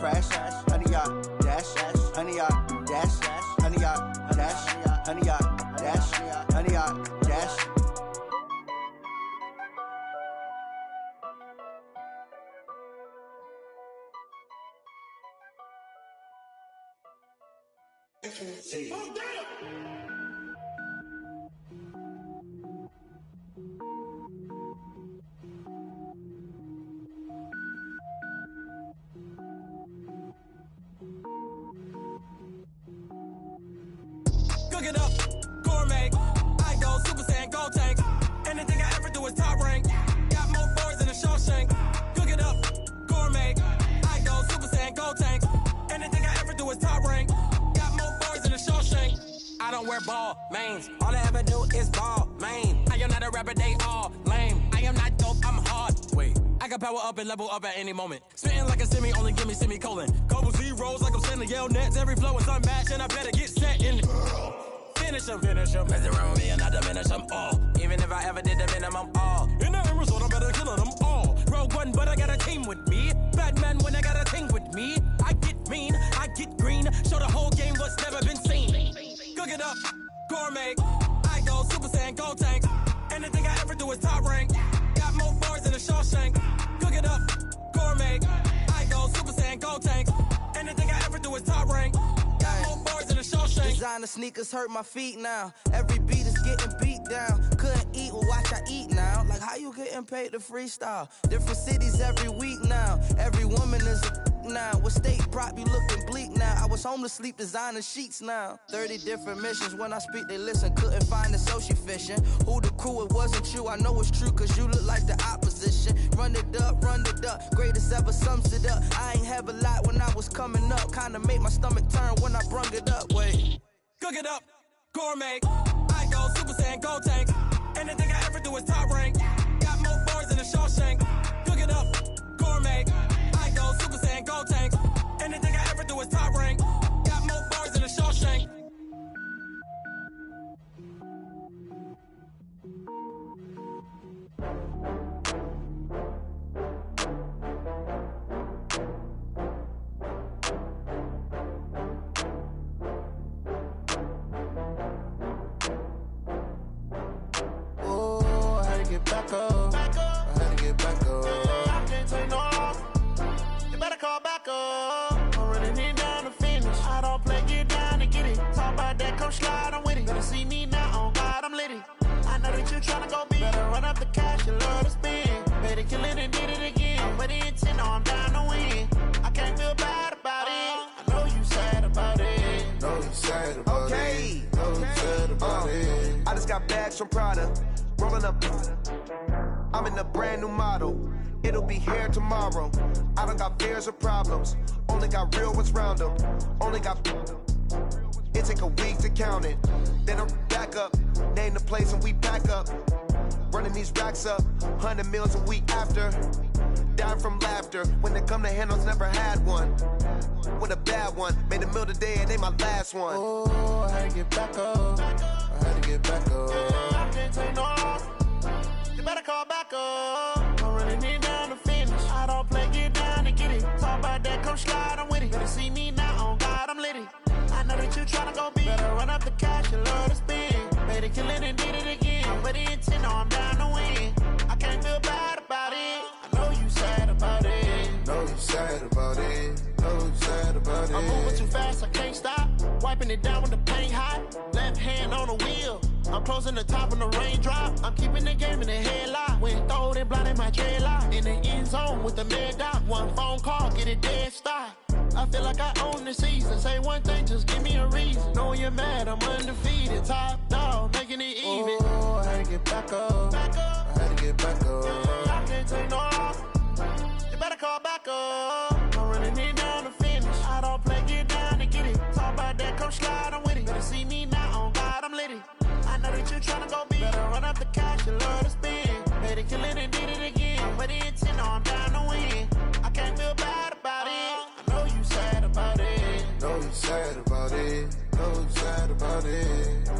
crash, honey yacht, dash, honey yacht, dash, honey yacht, dash, honey yacht, dash, honey yacht, dash. Oh, damn! Cook it up, gourmet. I go Super Saiyan, gold tank. Anything I ever do is top rank. Got more boards than a Shawshank. Cook it up, gourmet. I go Super Saiyan, gold tank. Anything I ever do is top rank. Got more boards than a Shawshank. I don't wear ball mains. All I ever do is ball main. I am not a rapper, they all lame. I am not dope, I'm hard. Wait, I can power up and level up at any moment. Spitting like a semi, only give me semicolon. Couple zeros like I'm sending yell nets. Every flow is unmatched and I better get set in. Finish them. Mess around with me and I diminish them all. Even if I ever did the minimum all. In the end result, I better kill them all. Rogue One, but I got a team with me. Batman when I got a team with me. I get mean, I get green. Show the whole game what's never been seen. Cook it up, gourmet. I go Super Saiyan, gold tank. Anything I ever do is top rank. Got more bars than a Shawshank. Cook it up, gourmet. I go Super Saiyan, gold tank. Anything I ever do is top rank. Got more bars than a Shawshank. Designer sneakers hurt my feet now. Every beat is getting beat down. Couldn't eat, well watch I eat now. Like how you getting paid to freestyle? Different cities every week now. Every woman is a now. What state prop you looking bleak now? I was home to sleep designer sheets now. 30 different missions. When I speak they listen. Couldn't find it so she fishing. Who the crew? It wasn't you. I know it's true cause you look like the opposition. Run it up. Greatest ever sums it up. I ain't have a lot when I was coming up. Kinda made my stomach turn when I brung it up. Wait. Cook it up, gourmet. I go Super Saiyan, gold tank. Anything I ever do is top rank. Got more bars than a Shawshank. Cook it up, gourmet. I go Super Saiyan, gold tank. Anything I ever do is top rank. Got more bars than a Shawshank. Back up. I had to get back up. I can't take no loss. You better call back up. I'm running it down to finish. I don't play, get down to get it. Talk about that, come slide, I'm with it. Better see me now, on God, I'm litty. I know that you tryna go big. Better run up the cash, you love to spend. Better kill it and did it again. I'm with the intent, no, I'm down to win. I can't feel bad about it. I know you sad about it. Know you sad about it. Know you sad about it. I just got bags from Prada. Rolling up, I'm in a brand new model. It'll be here tomorrow. I don't got fears or problems. Only got real ones round them. Only got. It take a week to count it. Then I'm back up. Name the place and we pack up. Running these racks up. 100 meals a week after. Down from laughter. When they come to handles, never had one. With a bad one. Made a meal today and ain't my last one. Oh, I had to get back up. I had to get back up. I can't take no loss. You better call back up. I'm running it down to finish. I don't play, get down to get it. Talk about that, come slide, I'm with it. Better see me now, on God, I'm litty. I know that you tryna go big. Better run up the cash, you love to spend. Better kill it and did it again. I'm with the intent, no, I'm down to win. I can't feel bad about it. I know you sad about it. Know you sad about it. Know you sad about it. I'm moving too fast, I can't stop. Wiping it down with the paint hot. Left hand on the wheel. I'm closing the top when the raindrop. I'm keeping the game in the headlock. When throwed and blinded my dreadlock. In the end zone with the mad dot. One phone call, get it dead stop. I feel like I own the season. Say one thing, just give me a reason. Knowing you're mad, I'm undefeated. Top dog, making it even. Oh, I had to get back up. I had to get back up. I can't take no loss. You better call back up. I'm running it down to finish. I don't play, get down to get it. Talk about that, come slide, I'm with it. Better see me now, on God, I'm litty. I know that you tryna go big. Better run up the cash, you love to spend. Better kill it and did it again. I'm with the intent, no, I'm down to win. I can't feel bad about it. I know you sad about it. Know you sad about it. Know you sad about it.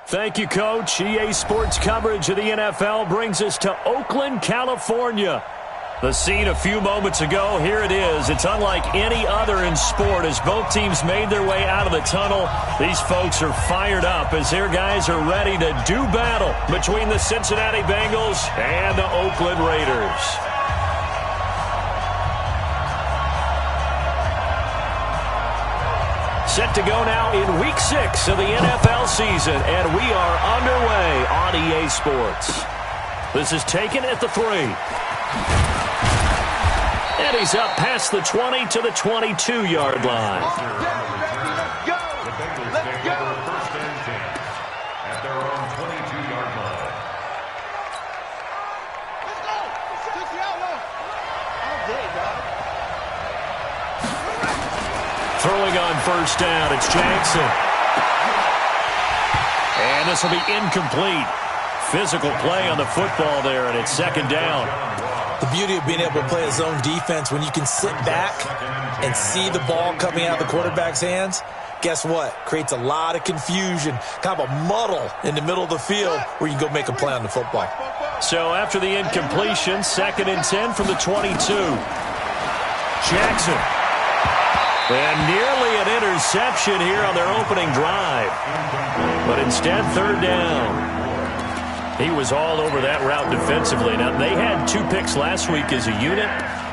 Thank you, Coach. EA Sports coverage of the NFL brings us to Oakland, California. The scene a few moments ago, here it is. It's unlike any other in sport as both teams made their way out of the tunnel. These folks are fired up as their guys are ready to do battle between the Cincinnati Bengals and the Oakland Raiders. Set to go now in Week 6 of the NFL season, and we are underway on EA Sports. This is taken at the 3. And he's up past the 20 to the 22-yard line. Let's go! Let's go! First and 10 at their own 22-yard line. Let's go! Just the outlaw. All day, dog. Throwing on first down, it's Jackson. And this will be incomplete. Physical play on the football there, and it's second down. The beauty of being able to play a zone defense when you can sit back and see the ball coming out of the quarterback's hands, guess what? Creates a lot of confusion, kind of a muddle in the middle of the field where you can go make a play on the football. So after the incompletion, second and 10 from the 22. Jackson. And nearly an interception here on their opening drive. But instead, third down. He was all over that route defensively. Now, they had 2 picks last week as a unit.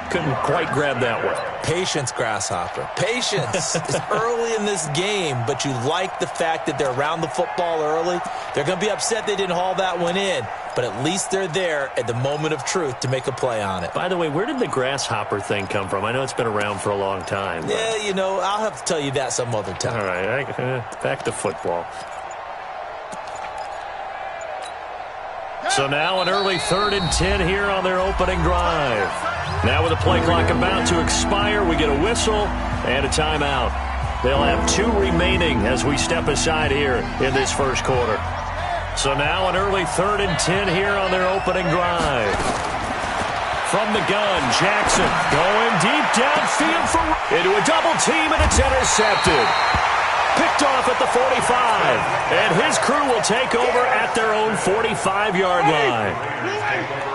Couldn't quite grab that one. Patience, Grasshopper. Patience. It's early in this game, but you like the fact that they're around the football early. They're going to be upset they didn't haul that one in, but at least they're there at the moment of truth to make a play on it. By the way, where did the grasshopper thing come from? I know it's been around for a long time. But... yeah, you know, I'll have to tell you that some other time. All right, back to football. So now an early 3rd and 10 here on their opening drive. Now with the play clock about to expire, we get a whistle and a timeout. They'll have 2 remaining as we step aside here in this first quarter. So now an early 3rd and 10 here on their opening drive. From the gun, Jackson going deep downfield into a double team, and it's intercepted. Picked off at the 45, and his crew will take over at their own 45-yard line.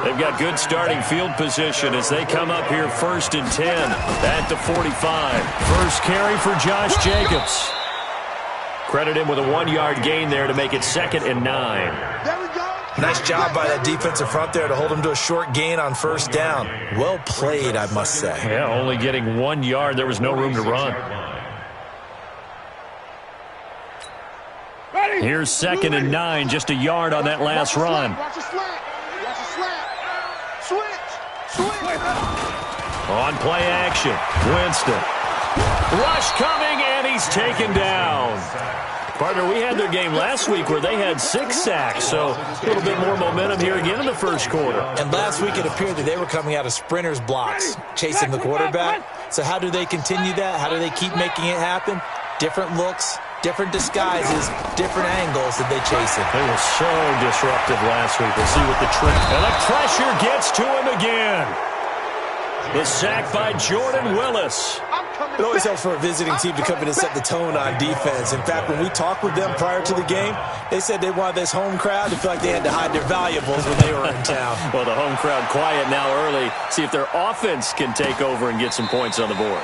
They've got good starting field position as they come up here 1st and 10 at the 45. First carry for Josh Jacobs. Credit him with a 1-yard gain there to make it 2nd and 9. Nice job by that defensive front there to hold him to a short gain on first down. Well played, I must say. Yeah, only getting 1 yard. There was no room to run. Here's 2nd and 9, just a yard on that last run. Watch a slant. Watch a slant. Switch. On play action, Winston. Rush coming, and he's taken down. Partner, we had their game last week where they had 6 sacks, so a little bit more momentum here again in the first quarter. And last week it appeared that they were coming out of sprinters blocks, chasing the quarterback. So how do they continue that? How do they keep making it happen? Different looks, different disguises, different angles that they chase it. They were so disruptive last week. We'll see what the trick. And the pressure gets to him again. The sack by Jordan Willis. It always helps for a visiting team to come in and set the tone on defense. In fact, when we talked with them prior to the game, they said they wanted this home crowd to feel like they had to hide their valuables when they were in town. Well, the home crowd quiet now early. See if their offense can take over and get some points on the board.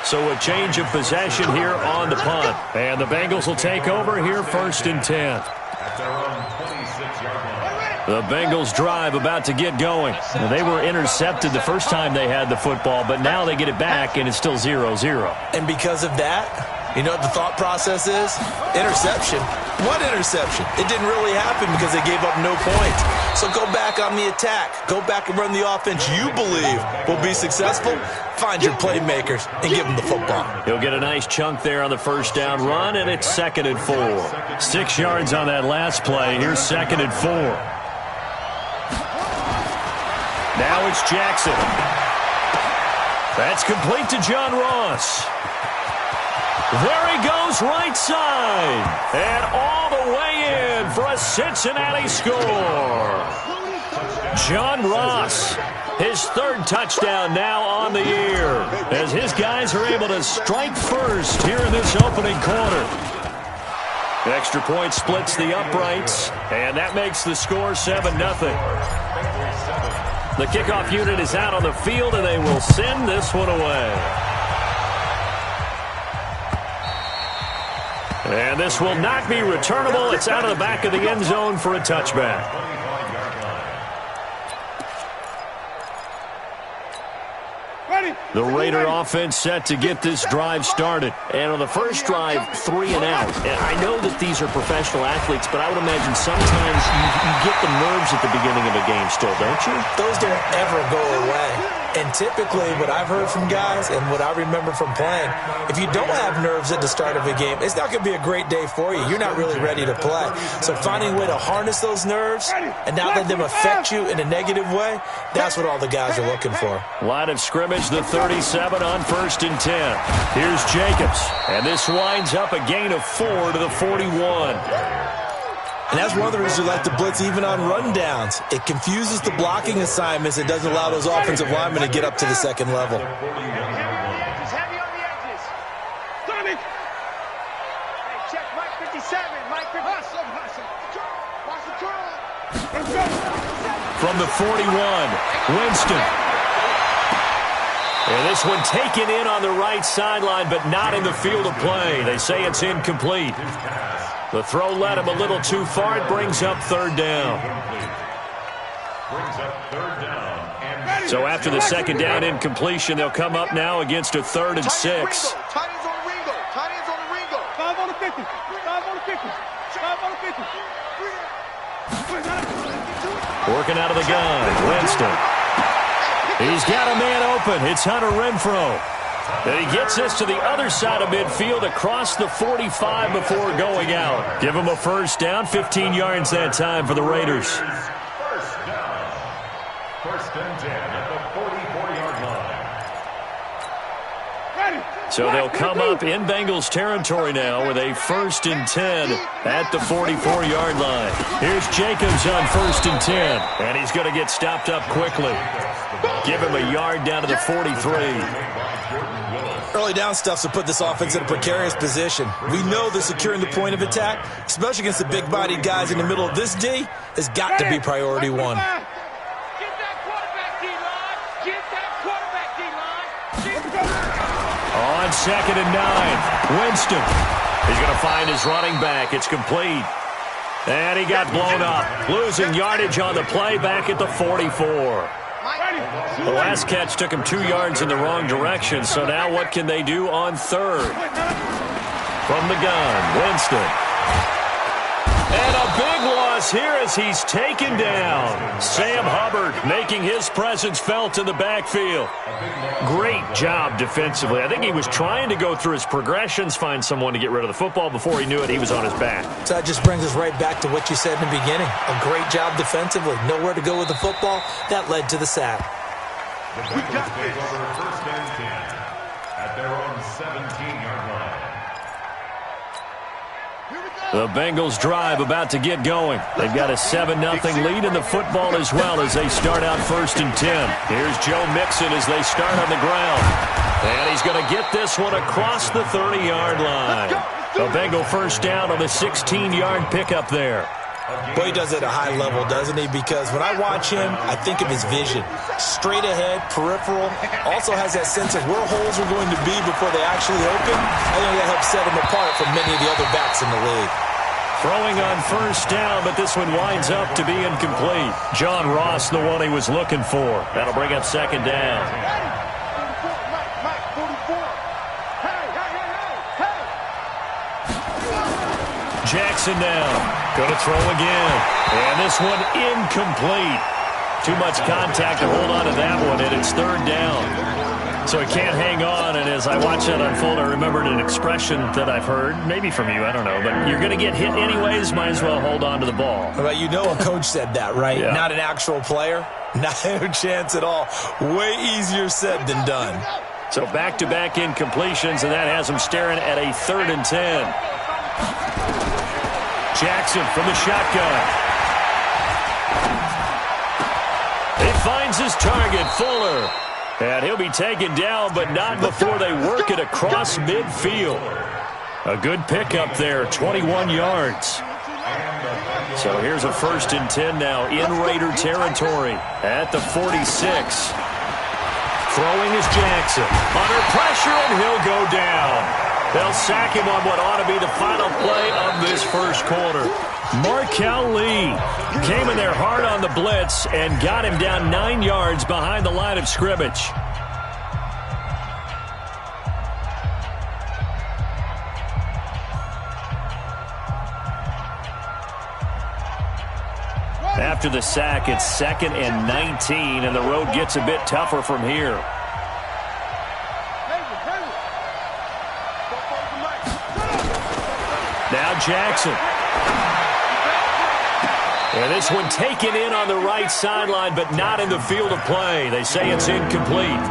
So a change of possession here on the punt. And the Bengals will take over here 1st and 10. At their own 26-yard line. The Bengals drive about to get going. And they were intercepted the first time they had the football, but now they get it back, and it's still 0-0. And because of that, you know what the thought process is? Interception. What interception? It didn't really happen because they gave up no points. So go back on the attack. Go back and run the offense you believe will be successful. Find your playmakers and give them the football. He'll get a nice chunk there on the first down run, and it's 2nd and 4. 6 yards on that last play. Here's 2nd and 4. Now it's Jackson. That's complete to John Ross. There he goes right side. And all the way in for a Cincinnati score. John Ross, his 3rd touchdown now on the year, as his guys are able to strike first here in this opening quarter. Extra point splits the uprights, and that makes the score 7-0. The kickoff unit is out on the field, and they will send this one away. And this will not be returnable. It's out of the back of the end zone for a touchback. The Raider offense set to get this drive started. And on the first drive, 3 and out. And I know that these are professional athletes, but I would imagine sometimes you get the nerves at the beginning of a game still, don't you? Those don't ever go away. And typically, what I've heard from guys and what I remember from playing, if you don't have nerves at the start of a game, it's not going to be a great day for you. You're not really ready to play. So finding a way to harness those nerves and not let them affect you in a negative way, that's what all the guys are looking for. Line of scrimmage, the 37 on 1st and 10. Here's Jacobs. And this winds up a gain of 4 to the 41. And that's one of the reasons we like to blitz even on rundowns. It confuses the blocking assignments. It doesn't allow those offensive linemen to get up to the second level. Heavy on the edges. Hey, check Mike 57. Mike 57. From the 41, Winston. And this one taken in on the right sideline, but not in the field of play. They say it's incomplete. The throw led him a little too far. It brings up 3rd down. So after the 2nd down incompletion, they'll come up now against a 3rd and 6. Tight ends on the Ringo. Tight ends on the Ringo. 5 on the 50. 5 on the 50. 5 on the 50. Working out of the gun, Winston. He's got a man open. It's Hunter Renfrow. And he gets this to the other side of midfield across the 45 before going out. Give him a 1st down, 15 yards that time for the Raiders. 1st down. 1st and 10 at the 44-yard line. So they'll come up in Bengals territory now with a 1st and 10 at the 44-yard line. Here's Jacobs on 1st and 10. And he's going to get stopped up quickly. Give him a yard down to the 43. Early down stuff to put this offense in a precarious position. We know that securing the point of attack, especially against the big-bodied guys in the middle of this D, has got to be priority 1. Get that quarterback, D-line. Get that quarterback, D-line. On 2nd and 9, Winston. He's going to find his running back. It's complete. And he got blown up. Losing yardage on the play back at the 44. The last catch took him 2 yards in the wrong direction, so now what can they do on 3rd? From the gun, Winston. And a big loss here as he's taken down. Sam Hubbard making his presence felt in the backfield. Great job defensively. I think he was trying to go through his progressions, find someone to get rid of the football. Before he knew it, he was on his back. So that just brings us right back to what you said in the beginning. A great job defensively. Nowhere to go with the football. That led to the sack. The Bengals take over 1st and 10 at their own 17-yard line. The Bengals drive about to get going. They've got a 7-0 lead in the football as well as they start out 1st and 10. Here's Joe Mixon as they start on the ground. And he's going to get this one across the 30-yard line. A Bengal 1st down on the 16-yard pickup there. Boy, he does it at a high level, doesn't he? Because when I watch him, I think of his vision. Straight ahead, peripheral. Also has that sense of where holes are going to be before they actually open. I think that helps set him apart from many of the other backs in the league. Throwing on 1st down, but this one winds up to be incomplete. John Ross, the one he was looking for. That'll bring up 2nd down. Jackson now. Going to throw again. And this one incomplete. Too much contact to hold on to that one, and it's 3rd down. So he can't hang on, and as I watch that unfold, I remembered an expression that I've heard, maybe from you, I don't know, but you're going to get hit anyways, might as well hold on to the ball. Well, you know a coach said that, right? Yeah. Not an actual player. Not a chance at all. Way easier said than done. So back-to-back incompletions, and that has him staring at a 3rd and 10. Jackson from the shotgun. He finds his target, Fuller. And he'll be taken down, but not before they work it across midfield. A good pickup there, 21 yards. So here's a 1st and 10 now in Raider territory at the 46. Throwing is Jackson. Under pressure, and he'll go down. They'll sack him on what ought to be the final play of this first quarter. Markel Lee came in there hard on the blitz and got him down 9 yards behind the line of scrimmage. After the sack, it's 2nd and 19, and the road gets a bit tougher from here. Now Jackson. And this one taken in on the right sideline, but not in the field of play. They say it's incomplete.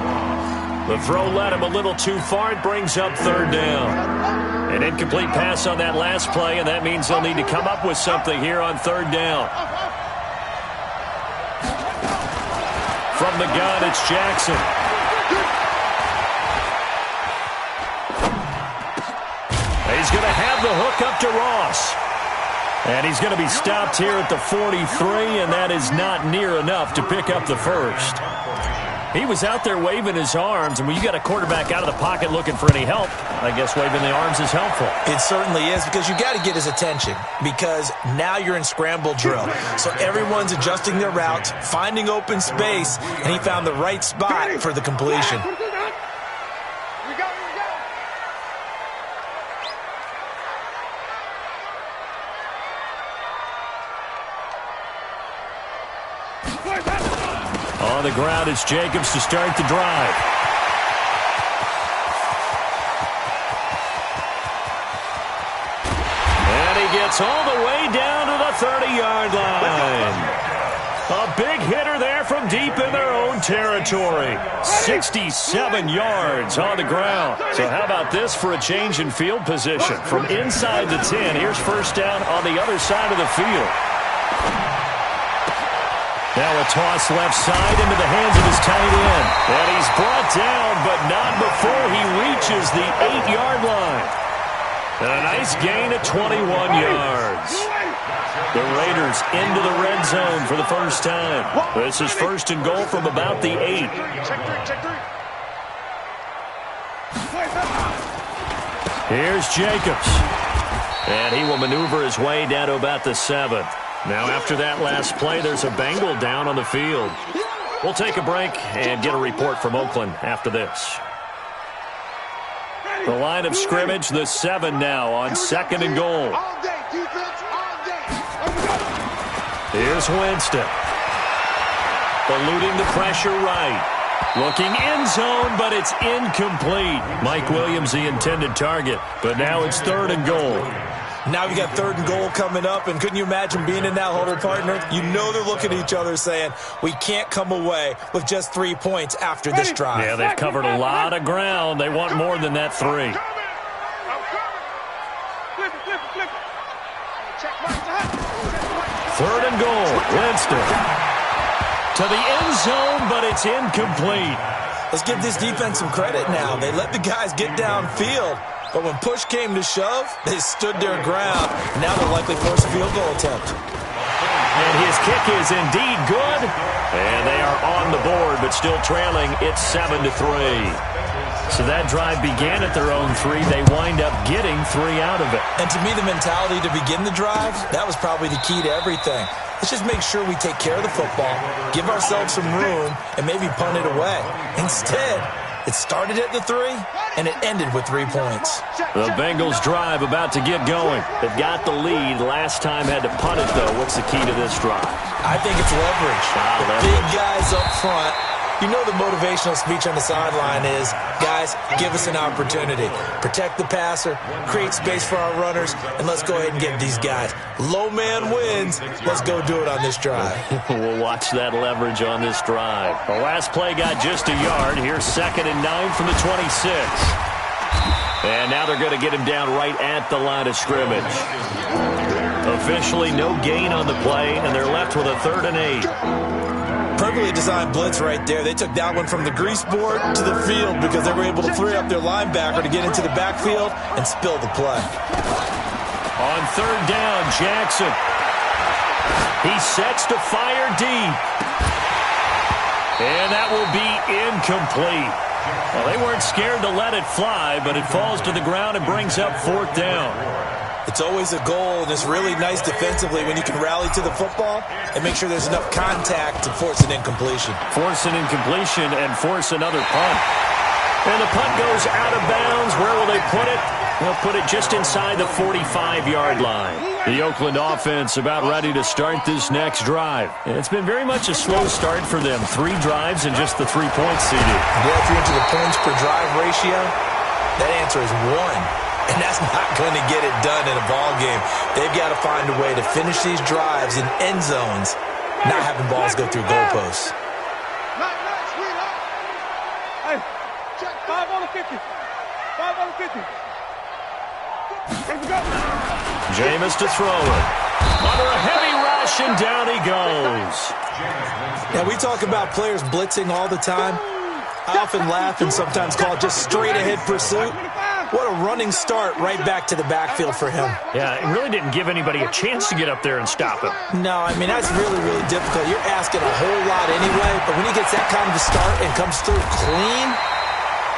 The throw led him a little too far. It brings up 3rd down. An incomplete pass on that last play, and that means they'll need to come up with something here on 3rd down. From the gun, it's Jackson. He's going to have the hook up to Ross. And he's going to be stopped here at the 43, and that is not near enough to pick up the first. He was out there waving his arms, and when you got a quarterback out of the pocket looking for any help, I guess waving the arms is helpful. It certainly is, because you got to get his attention, because now you're in scramble drill. So everyone's adjusting their routes, finding open space, and he found the right spot for the completion. On the ground, it's Jacobs to start the drive. And he gets all the way down to the 30-yard line. A big hitter there from deep in their own territory. 67 yards on the ground. So how about this for a change in field position? From inside the 10, here's 1st down on the other side of the field. Now a toss left side into the hands of his tight end. And he's brought down, but not before he reaches the 8-yard line. And a nice gain of 21 yards. The Raiders into the red zone for the first time. This is 1st and goal from about the 8. Here's Jacobs. And he will maneuver his way down to about the 7. Now, after that last play, there's a Bengal down on the field. We'll take a break and get a report from Oakland after this. The line of scrimmage, the 7 now on 2nd and goal. Here's Winston. Eluding the pressure right. Looking end zone, but it's incomplete. Mike Williams, the intended target, but now it's 3rd and goal. Now we got 3rd and goal coming up, and couldn't you imagine being in that huddle, partner? You know they're looking at each other saying, we can't come away with just 3 points after this drive. Yeah, they've covered a lot of ground. They want more than that 3. 3rd and goal, Winston. To the end zone, but it's incomplete. Let's give this defense some credit now. They let the guys get downfield. But when push came to shove, they stood their ground. Now they'll likely force a field goal attempt. And his kick is indeed good. And they are on the board, but still trailing. It's 7-3. So that drive began at their own 3. They wind up getting 3 out of it. And to me, the mentality to begin the drive, that was probably the key to everything. Let's just make sure we take care of the football, give ourselves some room, and maybe punt it away. Instead, it started at the 3, and it ended with 3 points. The Bengals drive about to get going. They've got the lead. Last time had to punt it, though. What's the key to this drive? I think it's leverage. The big guys up front. You know the motivational speech on the sideline is, guys, give us an opportunity. Protect the passer, create space for our runners, and let's go ahead and get these guys. Low man wins. Let's go do it on this drive. We'll watch that leverage on this drive. The last play got just a yard. Here's 2nd and 9 from the 26. And now they're going to get him down right at the line of scrimmage. Officially no gain on the play, and they're left with a 3rd and 8. Perfectly designed blitz right there. They took that one from the grease board to the field because they were able to free up their linebacker to get into the backfield and spill the play. On third down, Jackson. He sets to fire deep. And that will be incomplete. Well, they weren't scared to let it fly, but it falls to the ground and brings up fourth down. It's always a goal, and it's really nice defensively when you can rally to the football and make sure there's enough contact to force an incompletion. Force an incompletion and force another punt. And the punt goes out of bounds. Where will they put it? They'll put it just inside the 45-yard line. The Oakland offense about ready to start this next drive. It's been very much a slow start for them. 3 drives and just the 3 points, CD. Well, if you're into the points per drive ratio, that answer is 1. And that's not going to get it done in a ball game. They've got to find a way to finish these drives in end zones, not having balls go through goalposts. Hey, check 5 on the 50. 5 on the 50. Let's go. Jameis to throw it. Under a heavy rush, and down he goes. Now, we talk about players blitzing all the time. I often laugh and sometimes call it just straight-ahead pursuit. What a running start right back to the backfield for him. Yeah, it really didn't give anybody a chance to get up there and stop him. No, I mean, that's really, really difficult. You're asking a whole lot anyway, but when he gets that kind of a start and comes through clean,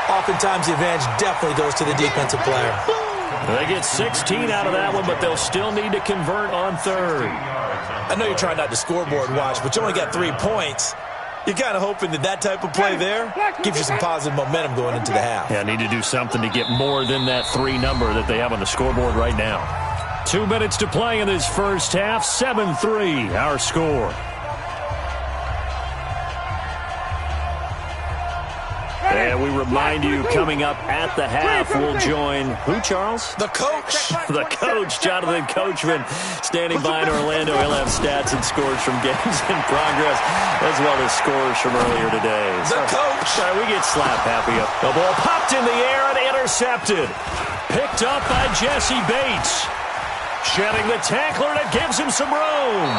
oftentimes the advantage definitely goes to the defensive player. They get 16 out of that one, but they'll still need to convert on third. I know you're trying not to scoreboard watch, but you only got 3 points. You're kind of hoping that type of play there gives you some positive momentum going into the half. Yeah, need to do something to get more than that 3 number that they have on the scoreboard right now. 2 minutes to play in this first half. 7-3, our score. And we remind you, coming up at the half, we'll join who, Charles? The coach. The coach, Jonathan Coachman, standing by in Orlando. He'll have stats and scores from games in progress, as well as scores from earlier today. The coach. Sorry, we get slap happy. The ball popped in the air and intercepted. Picked up by Jesse Bates. Shedding the tackler, that gives him some room.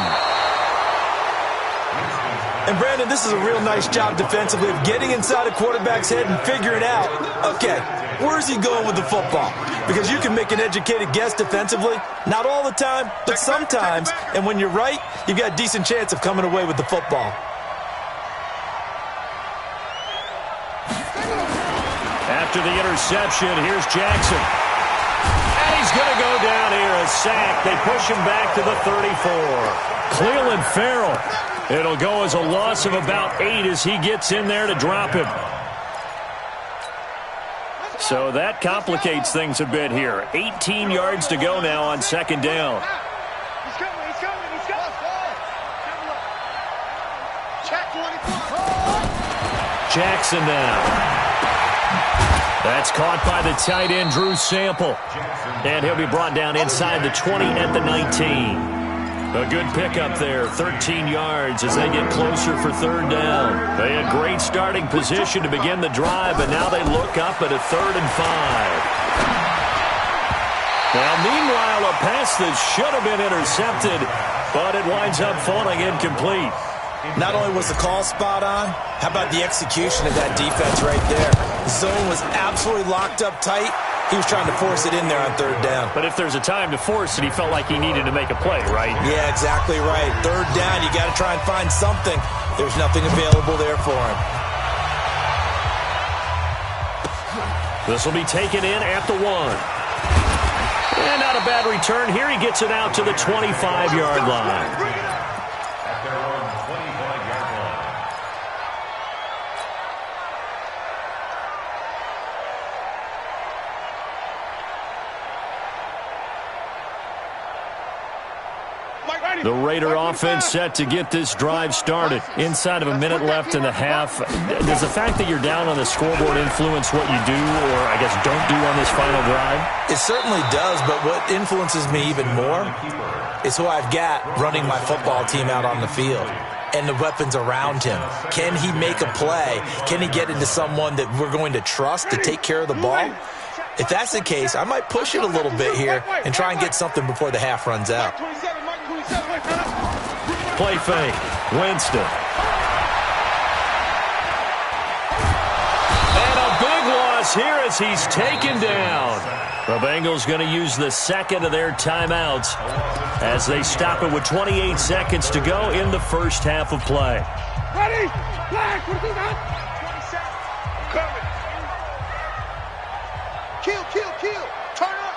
And, Brandon, this is a real nice job defensively of getting inside a quarterback's head and figuring out, okay, where's he going with the football? Because you can make an educated guess defensively. Not all the time, but sometimes. And when you're right, you've got a decent chance of coming away with the football. After the interception, here's Jackson. And he's going to go down here, a sack. They push him back to the 34. Cleveland Farrell. It'll go as a loss of about 8 as he gets in there to drop him. So that complicates things a bit here. 18 yards to go now on second down. He's coming. Jackson now. That's caught by the tight end, Drew Sample. And he'll be brought down inside the 20 at the 19. A good pickup there, 13 yards as they get closer for third down. They had great starting position to begin the drive, but now they look up at a 3rd and 5. Now, meanwhile, a pass that should have been intercepted, but it winds up falling incomplete. Not only was the call spot on, how about the execution of that defense right there? The zone was absolutely locked up tight. He was trying to force it in there on third down. But if there's a time to force it, he felt like he needed to make a play, right? Yeah, exactly right. Third down, you got to try and find something. There's nothing available there for him. This will be taken in at the 1. And not a bad return here. He gets it out to the 25-yard line. The Raider offense set to get this drive started. Inside of a minute left in the half. Does the fact that you're down on the scoreboard influence what you do, or I guess don't do on this final drive? It certainly does, but what influences me even more is who I've got running my football team out on the field and the weapons around him. Can he make a play? Can he get into someone that we're going to trust to take care of the ball? If that's the case, I might push it a little bit here and try and get something before the half runs out. Play fake. Winston. here as he's taken down. The Bengals going to use the second of their timeouts as they stop it with 28 seconds to go in the first half of play. Ready? Flag. What do you got? 20 seconds. Coming. Kill. Turn up.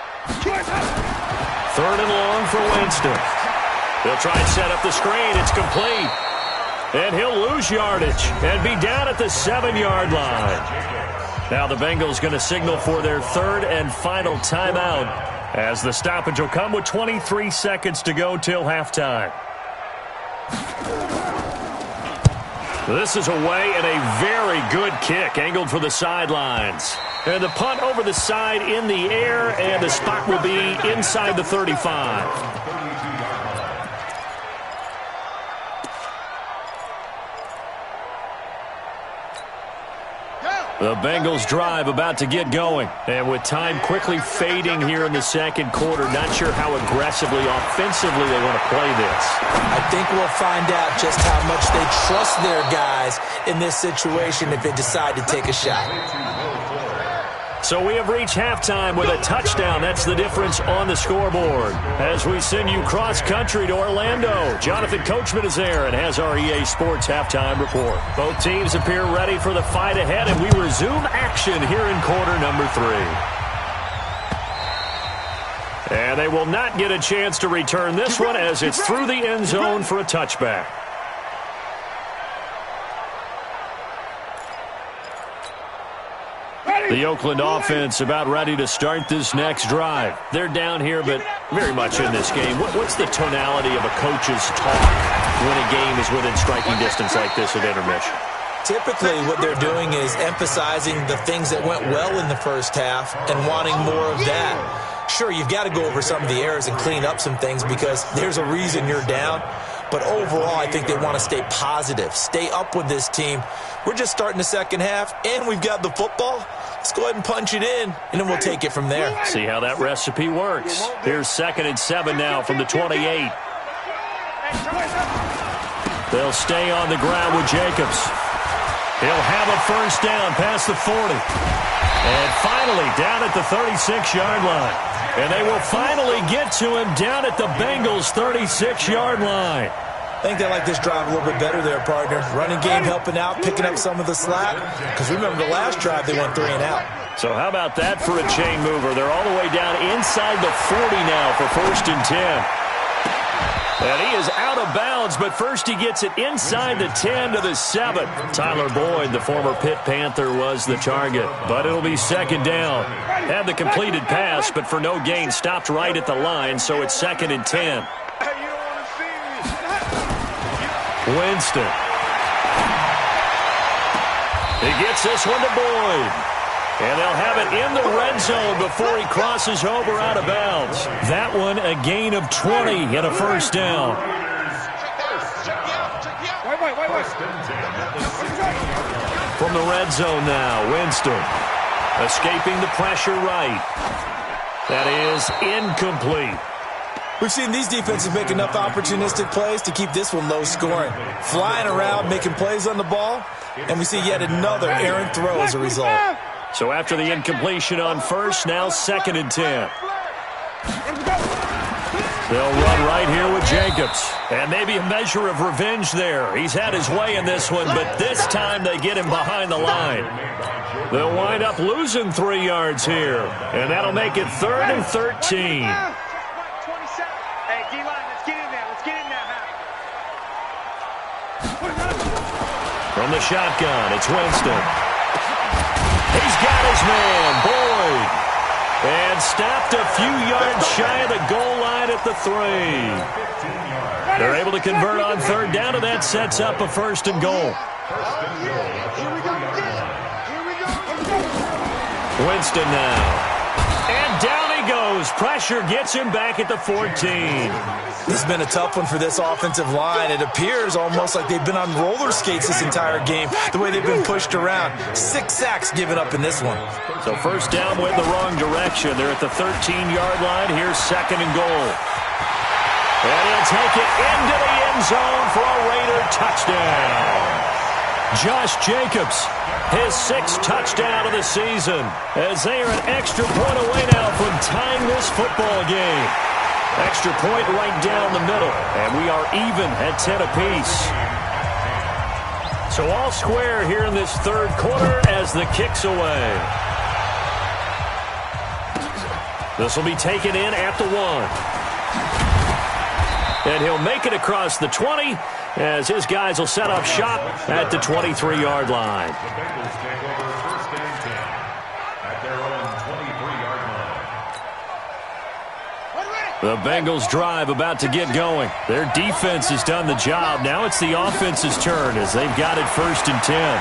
Third and long for Winston. He'll try and set up the screen. It's complete. And he'll lose yardage and be down at the 7-yard line. Now the Bengals going to signal for their third and final timeout as the stoppage will come with 23 seconds to go till halftime. This is away and a very good kick angled for the sidelines. And the punt over the side in the air, and the spot will be inside the 35. The Bengals drive about to get going. And with time quickly fading here in the second quarter, not sure how aggressively, offensively they want to play this. I think we'll find out just how much they trust their guys in this situation if they decide to take a shot. So we have reached halftime with a touchdown. That's the difference on the scoreboard. As we send you cross-country to Orlando, Jonathan Coachman is there and has our EA Sports halftime report. Both teams appear ready for the fight ahead, and we resume action here in quarter number 3. And they will not get a chance to return this one as it's through the end zone for a touchback. The Oakland offense about ready to start this next drive. They're down here, but very much in this game. What's the tonality of a coach's talk when a game is within striking distance like this at intermission? Typically, what they're doing is emphasizing the things that went well in the first half and wanting more of that. Sure, you've got to go over some of the errors and clean up some things because there's a reason you're down. But overall, I think they want to stay positive, stay up with this team. We're just starting the second half, and we've got the football. Let's go ahead and punch it in, and then we'll take it from there. See how that recipe works. Here's 2nd and 7 now from the 28. They'll stay on the ground with Jacobs. He'll have a first down past the 40. And finally down at the 36-yard line. And they will finally get to him down at the Bengals' 36-yard line. I think they like this drive a little bit better there, partner. Running game helping out, picking up some of the slack. Because remember, the last drive they went 3 and out. So how about that for a chain mover? They're all the way down inside the 40 now for 1st and 10. And he is out of bounds, but first he gets it inside the 10 to the 7. Tyler Boyd, the former Pitt Panther, was the target. But it'll be 2nd down. Had the completed pass, but for no gain, stopped right at the line, so it's 2nd and 10. Winston. He gets this one to Boyd. And they'll have it in the red zone before he crosses over out of bounds. That one a gain of 20 and a first down. From the red zone now, Winston. Escaping the pressure right. That is incomplete. We've seen these defenses make enough opportunistic plays to keep this one low scoring. Flying around, making plays on the ball, and we see yet another errant throw as a result. So after the incompletion on first, now 2nd and 10. They'll run right here with Jacobs. And maybe a measure of revenge there. He's had his way in this one, but this time they get him behind the line. They'll wind up losing 3 yards here. And that'll make it 3rd and 13. From the shotgun, it's Winston. He's got his man, Boyd. And stopped a few yards shy of the goal line at the 3. They're able to convert on 3rd down, and that sets up a 1st and goal. Winston now. And down he goes. Pressure gets him back at the 14. This has been a tough one for this offensive line. It appears almost like they've been on roller skates this entire game, the way they've been pushed around. 6 sacks given up in this one. So first down went the wrong direction. They're at the 13-yard line. Here's 2nd and goal. And he'll take it into the end zone for a Raider touchdown. Josh Jacobs his 6th touchdown of the season, as they are an extra point away now from tying this football game. Extra point right down the middle, and we are even at 10 apiece. So all square here in this third quarter as the kick's away. This will be taken in at the 1. And he'll make it across the 20 as his guys will set up shop at the 23-yard line. The Bengals take over first and 10 at their own 23-yard line. The Bengals drive about to get going. Their defense has done the job. Now it's the offense's turn as they've got it first and 10.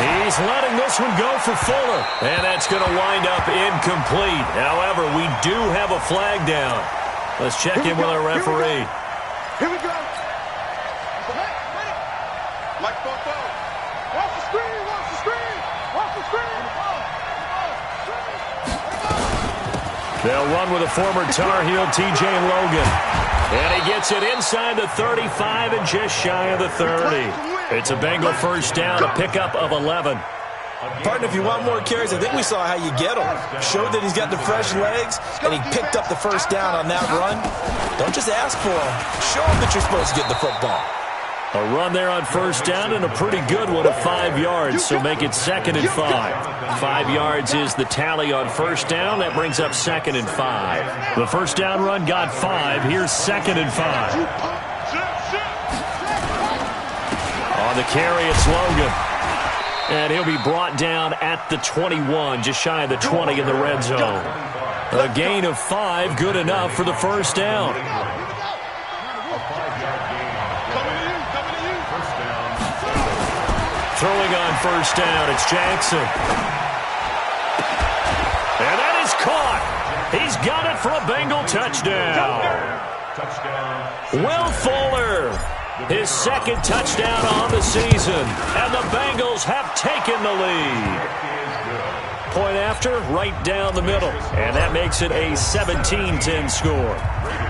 He's letting this one go for Fuller. And that's going to wind up incomplete. However, we do have a flag down. Let's check in with our referee. Here we go. Like Bobo. Watch the screen, watch the screen, watch the screen. They'll run with a former Tar Heel, T.J. Logan. And he gets it inside the 35 and just shy of the 30. It's a Bengal first down, a pickup of 11. Partner, if you want more carries, I think we saw how you get him. Showed that he's got the fresh legs, and he picked up the first down on that run. Don't just ask for him. Show him that you're supposed to get the football. A run there on first down and a pretty good one of 5 yards, so make it 2nd and 5. 5 yards is the tally on first down. That brings up 2nd and 5. The first down run got 5. Here's 2nd and 5. On the carry, it's Logan. And he'll be brought down at the 21, just shy of the 20 in the red zone. A gain of 5, good enough for the first down. Throwing on first down, it's Jackson. And that is caught. He's got it for a Bengal touchdown. Will Fuller, his 2nd touchdown on the season. And the Bengals have taken the lead. Point after, right down the middle. And that makes it a 17-10 score.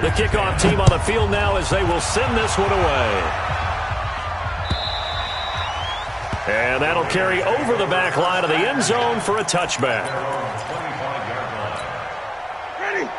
The kickoff team on the field now as they will send this one away. And that'll carry over the back line of the end zone for a touchback.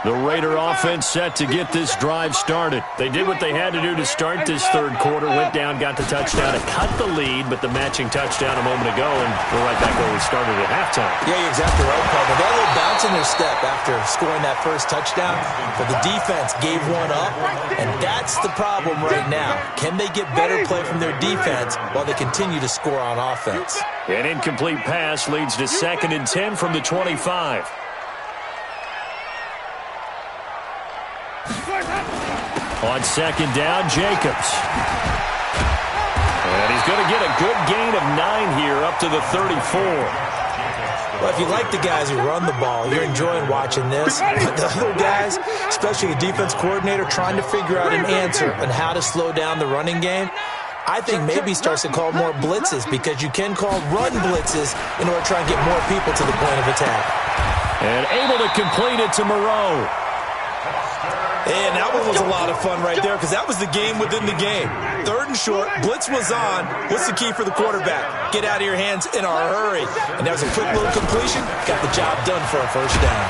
The Raider offense set to get this drive started. They did what they had to do to start this third quarter. Went down, got the touchdown to cut the lead, but the matching touchdown a moment ago, and we're right back where we started at halftime. Yeah, you're exactly right, Paul. They got a little bounce in their step after scoring that first touchdown, but the defense gave one up, and that's the problem right now. Can they get better play from their defense while they continue to score on offense? An incomplete pass leads to 2nd and 10 from the 25. On 2nd down, Jacobs. And he's going to get a good gain of 9 here up to the 34. Well, if you like the guys who run the ball, you're enjoying watching this. But the other guys, especially the defense coordinator, trying to figure out an answer on how to slow down the running game, I think maybe he starts to call more blitzes, because you can call run blitzes in order to try and get more people to the point of attack. And able to complete it to Moreau. And that one was a lot of fun right there, because that was the game within the game. 3rd and short, blitz was on. What's the key for the quarterback? Get out of your hands in a hurry. And that was a quick little completion. Got the job done for a first down.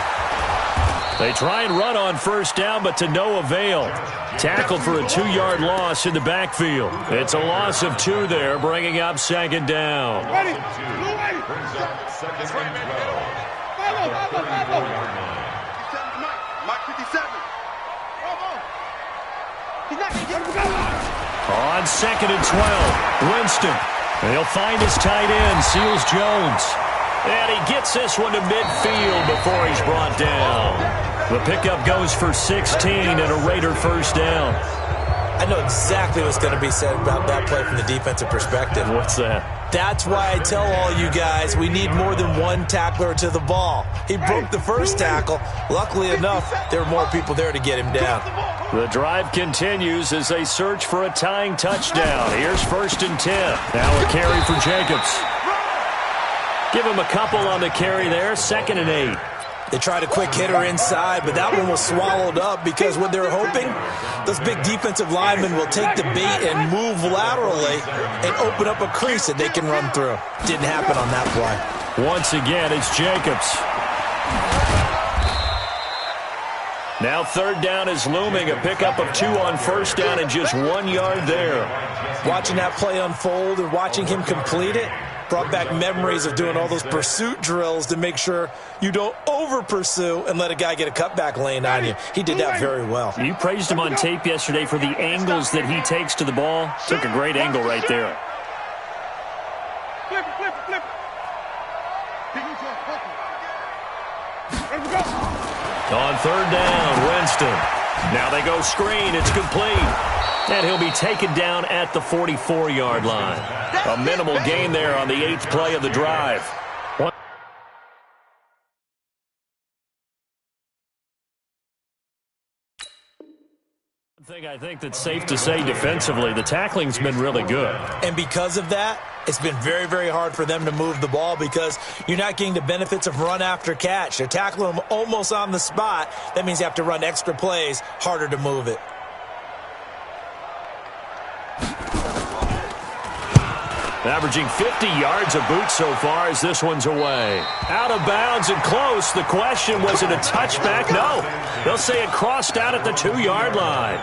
They try and run on first down, but to no avail. Tackled for a 2-yard loss in the backfield. It's a loss of 2 there, bringing up 2nd down. Ready. Brings up 2nd and 12 at the 34-yard line. Mike 57. On 2nd and 12, Winston. And he'll find his tight end, Seals Jones. And he gets this one to midfield before he's brought down. The pickup goes for 16 and a Raider first down. I know exactly what's going to be said about that play from the defensive perspective. What's that? That's why I tell all you guys we need more than one tackler to the ball. He broke the first tackle. Luckily enough, there were more people there to get him down. The drive continues as they search for a tying touchdown. Here's 1st and 10. Now a carry for Jacobs. Give him a couple on the carry there. 2nd and 8. They tried a quick hitter inside, but that one was swallowed up because what they're hoping, those big defensive linemen will take the bait and move laterally and open up a crease that they can run through. Didn't happen on that play. Once again, it's Jacobs. Now third down is looming. A pickup of 2 on first down and just 1 yard there. Watching that play unfold and watching him complete it brought back memories of doing all those pursuit drills to make sure you don't over-pursue and let a guy get a cutback lane on you. He did that very well. You praised him on tape yesterday for the angles that he takes to the ball. Took a great angle right there. Flip it. Ready to go. On third down, Winston. Now they go screen. It's complete. And he'll be taken down at the 44-yard line. A minimal gain there on the 8th play of the drive. I think that's safe to say defensively, the tackling's been really good. And because of that, it's been very, very hard for them to move the ball because you're not getting the benefits of run after catch. They're tackling them almost on the spot. That means you have to run extra plays, harder to move it. Averaging 50 yards a boot so far as this one's away. Out of bounds and close. The question, was it a touchback? No. They'll say it crossed out at the 2-yard line.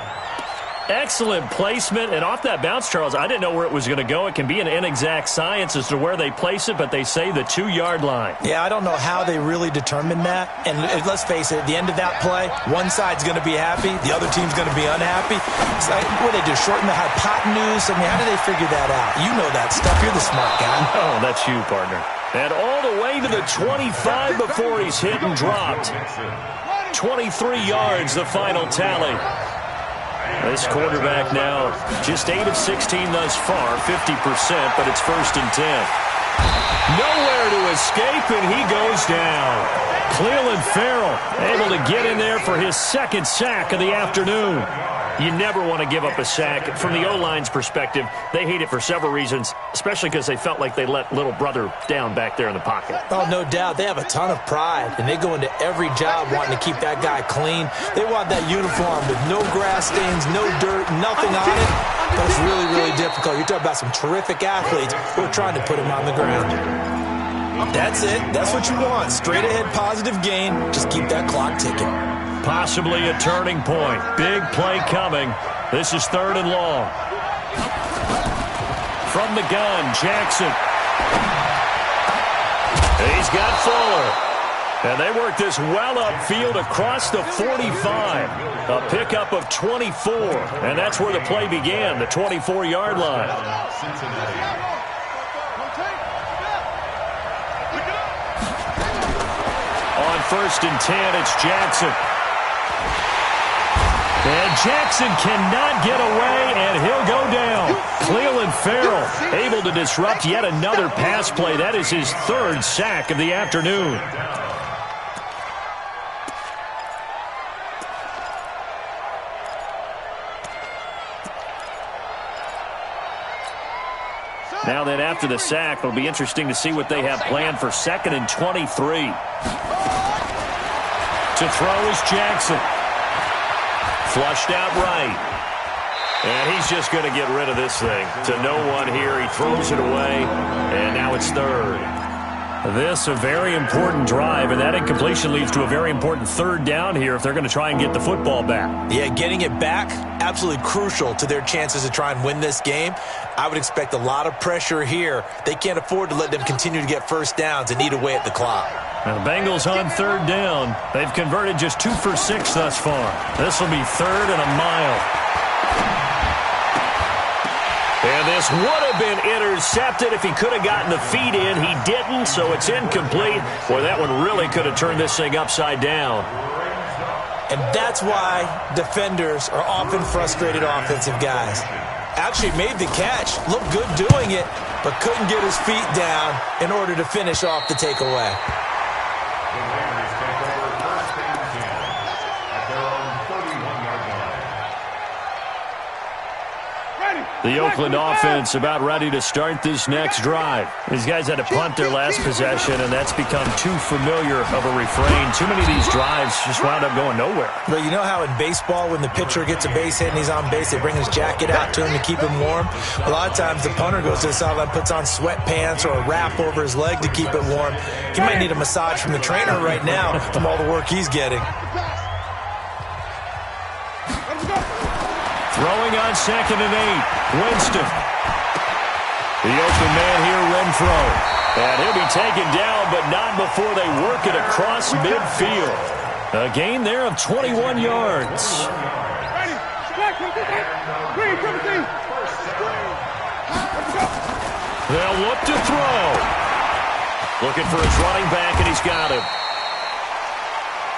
Excellent placement. And off that bounce, Charles, I didn't know where it was going to go. It can be an inexact science as to where they place it, but they say the 2-yard line. Yeah, I don't know how they really determined that. And let's face it, at the end of that play, one side's going to be happy, the other team's going to be unhappy. It's like, what do they do, shorten the hypotenuse? I mean, how do they figure that out? You know that stuff. You're the smart guy. Oh, that's you, partner. And all the way to the 25 before he's hit and dropped. 23 yards, the final tally. This quarterback now just 8 of 16 thus far, 50%, but it's 1st and 10. Nowhere to escape, and he goes down. Clelin Ferrell able to get in there for his 2nd sack of the afternoon. You never want to give up a sack. From the O-line's perspective, they hate it for several reasons, especially because they felt like they let little brother down back there in the pocket. Oh, no doubt. They have a ton of pride, and they go into every job wanting to keep that guy clean. They want that uniform with no grass stains, no dirt, nothing on it. But it's really, really difficult. You're talking about some terrific athletes who are trying to put him on the ground. That's it. That's what you want. Straight ahead positive gain. Just keep that clock ticking. Possibly a turning point. Big play coming. This is 3rd and long. From the gun, Jackson. He's got Fuller. And they work this well upfield across the 45. A pickup of 24. And that's where the play began, the 24-yard line. On 1st and 10, it's Jackson. And Jackson cannot get away, and he'll go down. Clelin Ferrell able to disrupt yet another pass play. That is his 3rd sack of the afternoon. Now then, after the sack, it'll be interesting to see what they have planned for 2nd and 23. To throw is Jackson. Flushed out right. And he's just going to get rid of this thing. To no one here. He throws it away. And now it's 3rd. This a very important drive, and that incompletion leads to a very important 3rd down here if they're going to try and get the football back. Yeah, getting it back, absolutely crucial to their chances to try and win this game. I would expect a lot of pressure here. They can't afford to let them continue to get 1st downs and eat away at the clock. Now the Bengals on 3rd down. They've converted just 2 for 6 thus far. This will be 3rd and a mile. And this would have been intercepted if he could have gotten the feet in. He didn't, so it's incomplete. Boy, that one really could have turned this thing upside down. And that's why defenders are often frustrated offensive guys. Actually made the catch, looked good doing it, but couldn't get his feet down in order to finish off the takeaway. Ready. The Oakland offense about ready to start this next drive. These guys had to punt their last possession, and that's become too familiar of a refrain. Too many of these drives just wound up going nowhere. But you know how in baseball, when the pitcher gets a base hit and he's on base, they bring his jacket out to him to keep him warm? A lot of times the punter goes to the sideline, puts on sweatpants or a wrap over his leg to keep it warm. He might need a massage from the trainer right now from all the work he's getting. Throwing on 2nd and 8. Winston. The open man here, Renfro. And he'll be taken down, but not before they work it across midfield. A gain there of 21 yards. They'll look to throw. Looking for his running back, and he's got him.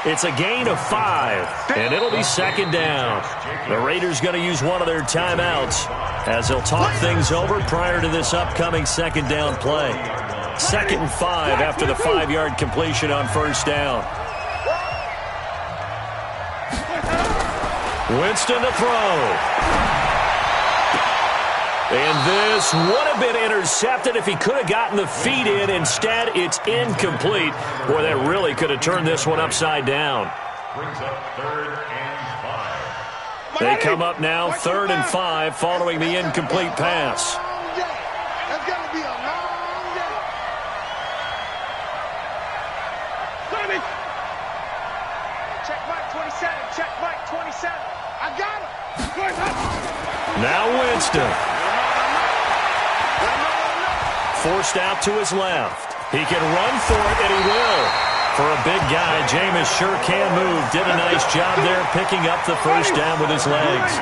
It's a gain of 5, and it'll be 2nd down. The Raiders going to use one of their timeouts as they'll talk things over prior to this upcoming 2nd down play. 2nd and 5 after the 5-yard completion on 1st down. Winston to throw. And this would have been intercepted if he could have gotten the feet in. Instead, it's incomplete. Boy, that really could have turned this one upside down. Brings up 3rd and 5. They come up now 3rd and 5 following the incomplete pass. That's going to be a long day. Check Mike 27. Check Mike 27. I got him. Now Winston. Forced out to his left. He can run for it, and he will. For a big guy, Jameis sure can move. Did a nice job there picking up the 1st down with his legs.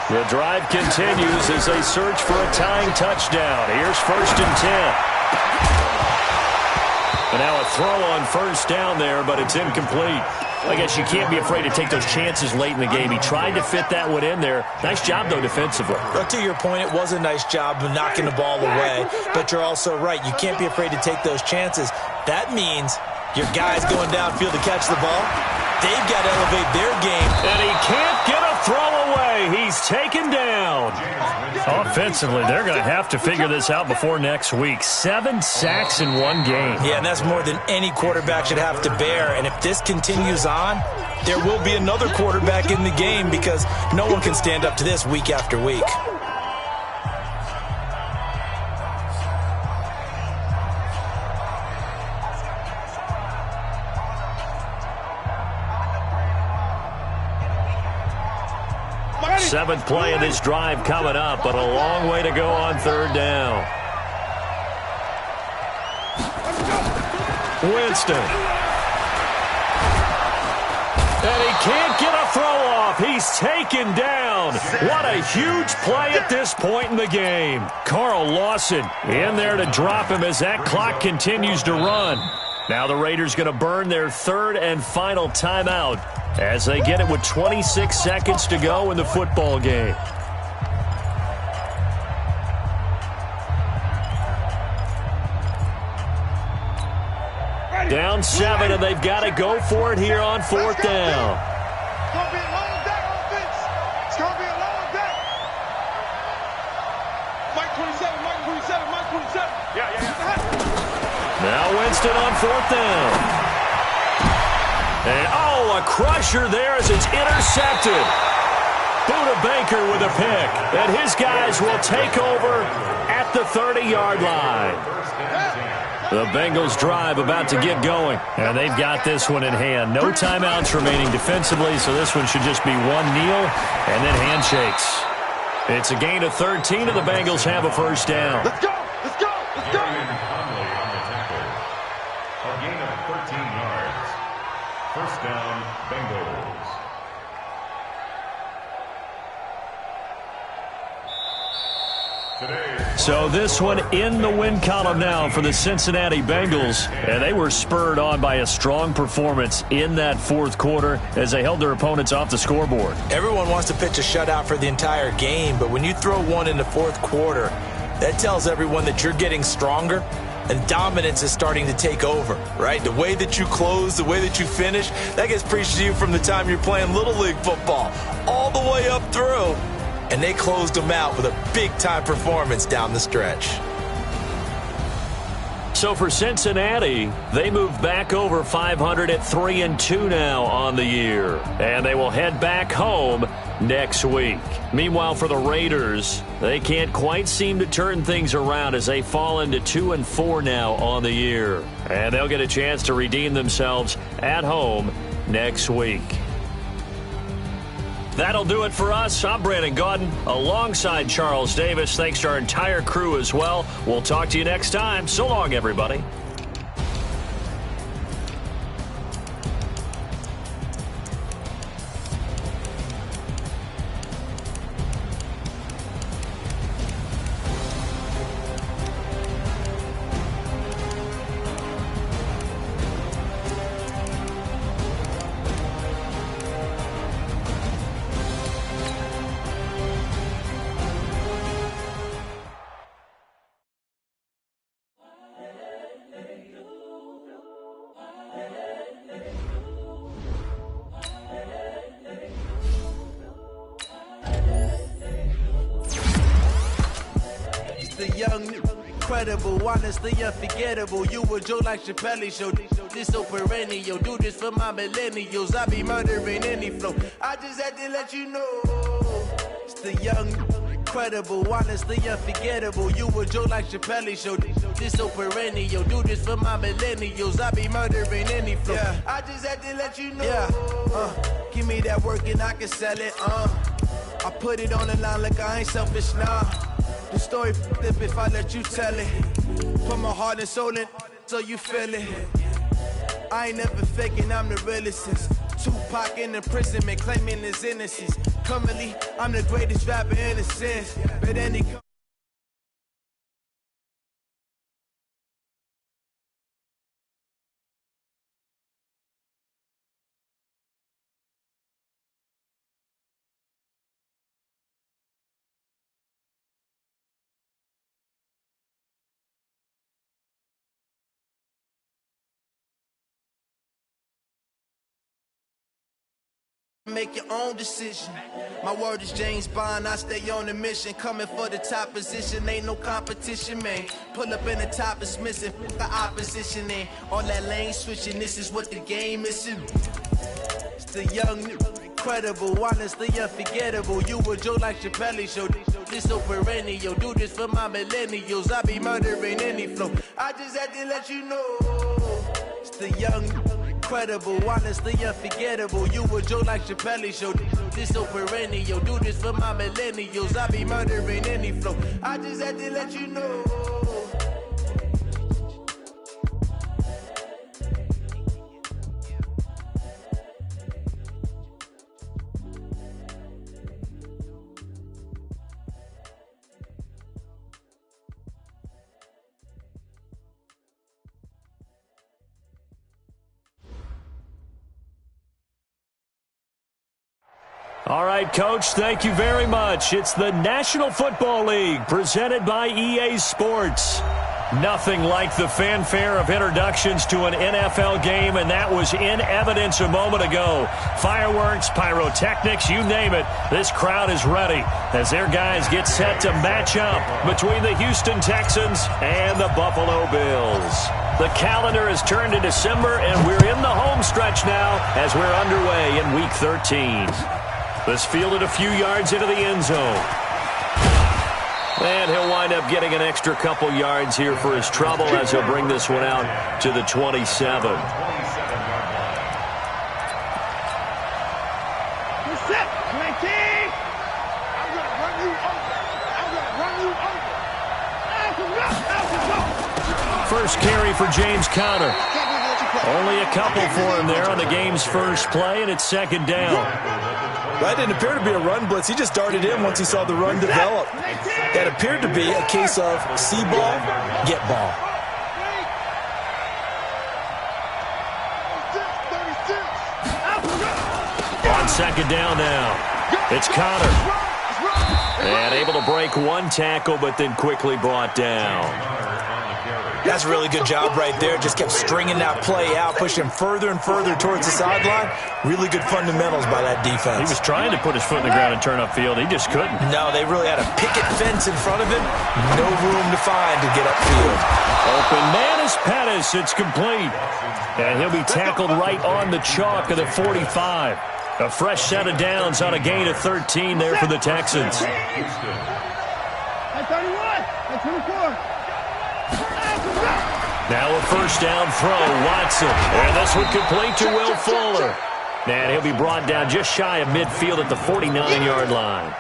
The drive continues as they search for a tying touchdown. Here's 1st and 10. And now a throw on 1st down there, but it's incomplete. I guess you can't be afraid to take those chances late in the game. He tried to fit that one in there. Nice job, though, defensively. But to your point, it was a nice job of knocking the ball away. But you're also right. You can't be afraid to take those chances. That means your guys going downfield to catch the ball, they've got to elevate their game. And he can't get a throw away. He's taken down. Offensively, they're going to have to figure this out before next week. 7 sacks in one game. Yeah, and that's more than any quarterback should have to bear. And if this continues on, there will be another quarterback in the game because no one can stand up to this week after week. Seventh play of this drive coming up, but a long way to go on 3rd down. Winston. And he can't get a throw off. He's taken down. What a huge play at this point in the game. Carl Lawson in there to drop him as that clock continues to run. Now the Raiders going to burn their 3rd and final timeout as they get it with 26 seconds to go in the football game. Down 7, and they've got to go for it here on 4th down. It's going to be a long day, offense. It's going to be a long day. Mike 27, Mike 27, Mike 27. Yeah. Now Winston on 4th down. And, a crusher there as it's intercepted. Buda Baker with a pick. And his guys will take over at the 30-yard line. The Bengals drive about to get going. And they've got this one in hand. No timeouts remaining defensively, so this one should just be one kneel and then handshakes. It's a gain of 13, and the Bengals have a 1st down. Let's go. Let's go. Let's go. Conley on the tackle. A gain of 13 yards. 1st down, Bengals. So this one in the win column now for the Cincinnati Bengals. And they were spurred on by a strong performance in that 4th quarter as they held their opponents off the scoreboard. Everyone wants to pitch a shutout for the entire game, but when you throw one in the 4th quarter, that tells everyone that you're getting stronger and dominance is starting to take over, right? The way that you close, the way that you finish, that gets preached to you from the time you're playing Little League football all the way up through. and they closed them out with a big-time performance down the stretch. So for Cincinnati, they move back over 500 at 3-2 now on the year. And they will head back home next week. Meanwhile, for the Raiders, they can't quite seem to turn things around as they fall into 2-4 now on the year. And they'll get a chance to redeem themselves at home next week. That'll do it for us. I'm Brandon Gaudin alongside Charles Davis. Thanks to our entire crew as well. We'll talk to you next time. So long, everybody. Incredible, honestly unforgettable. You a Joe like Chappelle show. This so perennial. Do this for my millennials. I be murdering any flow. I just had to let you know. It's the young, incredible, honestly unforgettable. You a Joe like Chappelle show. This so perennial. Do this for my millennials. I be murdering any flow. Yeah. I just had to let you know. Yeah. Give me that work and I can sell it. I put it on the line like I ain't selfish, nah. The story flip if I let you tell it. Put my heart and soul in so you feel it. I ain't never faking, I'm the realest since Tupac in imprisonment, claiming his innocence. Currently, I'm the greatest rapper in a sense. But any make your own decision. My word is James Bond, I stay on the mission. Coming for the top position, ain't no competition, man. Pull up in the top is missing, the opposition in. All that lane switching, this is what the game is. It's the young, incredible, honestly unforgettable. You a Joe like Chappelle show. This so perennial. Do this for my millennials. I be murdering any flow. I just had to let you know. It's the young, incredible, honestly unforgettable. You a Joe like Chappelle show. This so perennial. Do this for my millennials. I be murdering any flow. I just had to let you know. All right, Coach, thank you very much. It's the National Football League presented by EA Sports. Nothing like the fanfare of introductions to an NFL game, and that was in evidence a moment ago. Fireworks, pyrotechnics, you name it. This crowd is ready as their guys get set to match up between the Houston Texans and the Buffalo Bills. The calendar has turned to December, and we're in the home stretch now as we're underway in Week 13. This fielded a few yards into the end zone. And he'll wind up getting an extra couple yards here for his trouble as he'll bring this one out to the 27. First carry for James Conner. Only a couple for him there on the game's first play, and it's second down. That didn't appear to be a run blitz. He just darted in once he saw the run develop. That appeared to be a case of see ball, get ball. On second down now, it's Conner. And able to break one tackle, but then quickly brought down. That's a really good job right there. Just kept stringing that play out, pushing him further and further towards the sideline. Really good fundamentals by that defense. He was trying to put his foot in the ground and turn upfield. He just couldn't. No, they really had a picket fence in front of him. No room to find to get upfield. Open man is Pettis. It's complete. And he'll be tackled right on the chalk of the 45. A fresh set of downs on a gain of 13 there for the Texans. Now a first down throw, Watson. And this one complete to Will Fuller. And he'll be brought down just shy of midfield at the 49-yard line.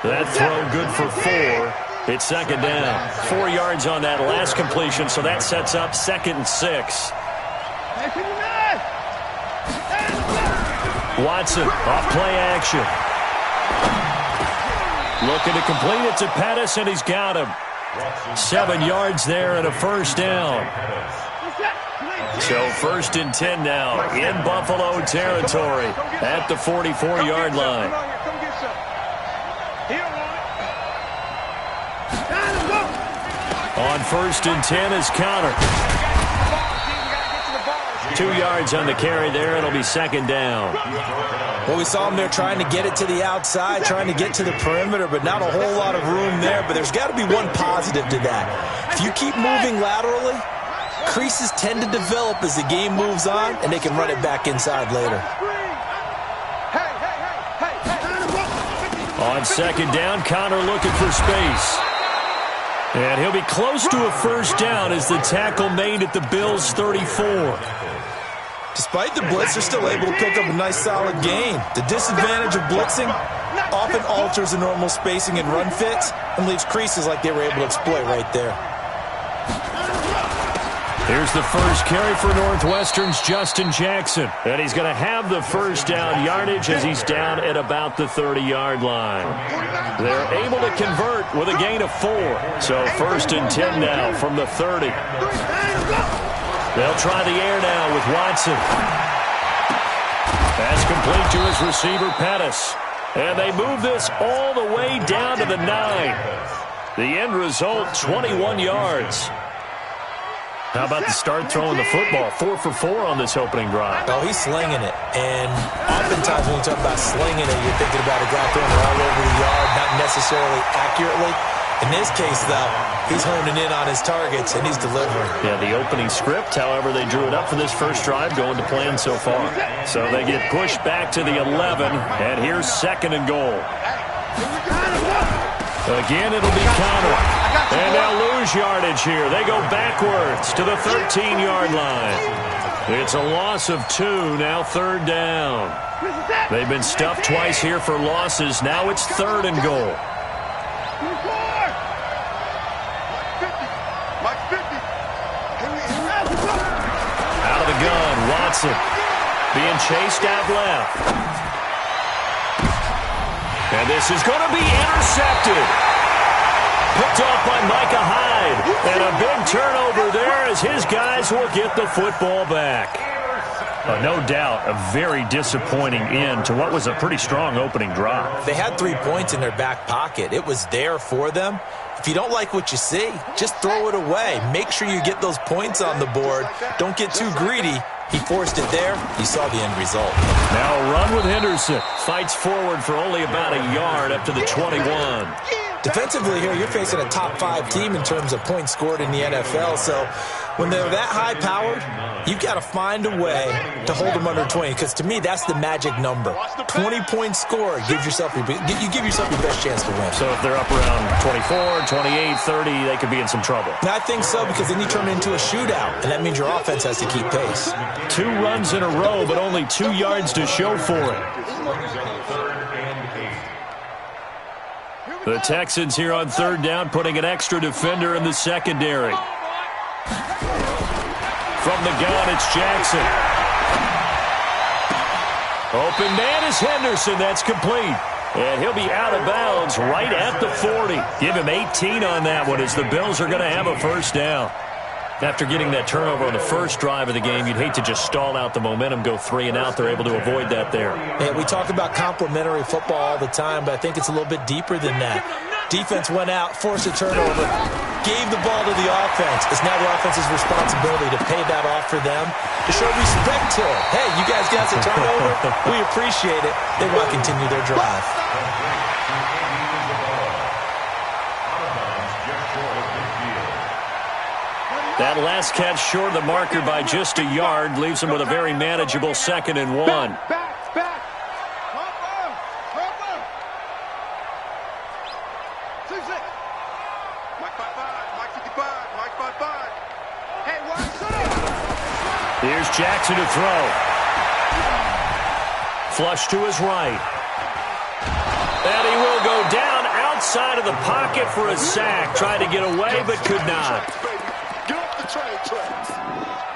That throw good for 4. It's second down. 4 yards on that last completion, so that sets up 2nd and 6. Watson off play action. Looking to complete it to Pettis, and he's got him. 7 yards there and a first down. So 1st and 10 now in Buffalo territory at the 44-yard line. On 1st and 10 is Connor. 2 yards on the carry there. It'll be second down. Well, we saw him there trying to get it to the outside, trying to get to the perimeter, but not a whole lot of room there. But there's got to be one positive to that. If you keep moving laterally, creases tend to develop as the game moves on, and they can run it back inside later. On second down, Connor looking for space. And he'll be close to a first down as the tackle made at the Bills' 34. Despite the blitz, they're still able to pick up a nice solid gain. The disadvantage of blitzing often alters the normal spacing and run fits and leaves creases like they were able to exploit right there. Here's the first carry for Northwestern's Justin Jackson. And he's going to have the first down yardage as he's down at about the 30-yard line. They're able to convert with a gain of 4. So 1st and 10 now from the 30. They'll try the air now with Watson. That's complete to his receiver, Pettis. And they move this all the way down to the 9. The end result, 21 yards. How about the start throwing the football? 4 for 4 on this opening drive. Oh, he's slinging it. And oftentimes when you talk about slinging it, you're thinking about a guy throwing it all over the yard, not necessarily accurately. In this case, though, he's honing in on his targets, and he's delivering. Yeah, the opening script, however, they drew it up for this first drive, going to plan so far. So they get pushed back to the 11, and here's 2nd and goal. Again, it'll be Connor. And they'll lose yardage here. They go backwards to the 13-yard line. It's a loss of 2, now 3rd down. They've been stuffed twice here for losses. Now it's 3rd and goal. Out of the gun, Watson. Being chased out left. And this is going to be intercepted. Picked off by Micah Hyde. And a big turnover there as his guys will get the football back. No doubt a very disappointing end to what was a pretty strong opening drive. They had 3 points in their back pocket. It was there for them. If you don't like what you see, just throw it away. Make sure you get those points on the board. Don't get too greedy. He forced it there. You saw the end result. Now a run with Henderson. Fights forward for only about a yard up to the 21. Defensively here, you're facing a top 5 team in terms of points scored in the NFL. So when they're that high-powered, you've got to find a way to hold them under 20. Because to me, that's the magic number. 20 points scored, you give yourself your best chance to win. So if they're up around 24, 28, 30, they could be in some trouble. And I think so, because then you turn it into a shootout, and that means your offense has to keep pace. 2 runs in a row, but only 2 yards to show for it. The Texans here on 3rd down, putting an extra defender in the secondary. From the gun, it's Jackson. Open man is Henderson. That's complete. And he'll be out of bounds right at the 40. Give him 18 on that one as the Bills are going to have a first down. After getting that turnover on the first drive of the game, you'd hate to just stall out the momentum, go 3 and out. They're able to avoid that there. Yeah, we talk about complementary football all the time, but I think it's a little bit deeper than that. Defense went out, forced a turnover, gave the ball to the offense. It's now the offense's responsibility to pay that off for them, to show respect to it. Hey, you guys got the turnover. We appreciate it. They want to continue their drive. That last catch short of the marker by just a yard leaves them with a very manageable 2nd and 1. Back. Mike 55. Hey, here's Jackson to throw. Flush to his right. And he will go down outside of the pocket for a sack. Tried to get away, but could not.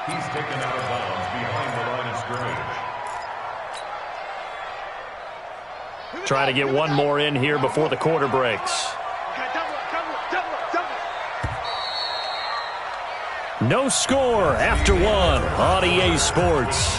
He's taken out of bounds behind the line of scrimmage. Try to get one more in here before the quarter breaks. No score after 1 on EA Sports.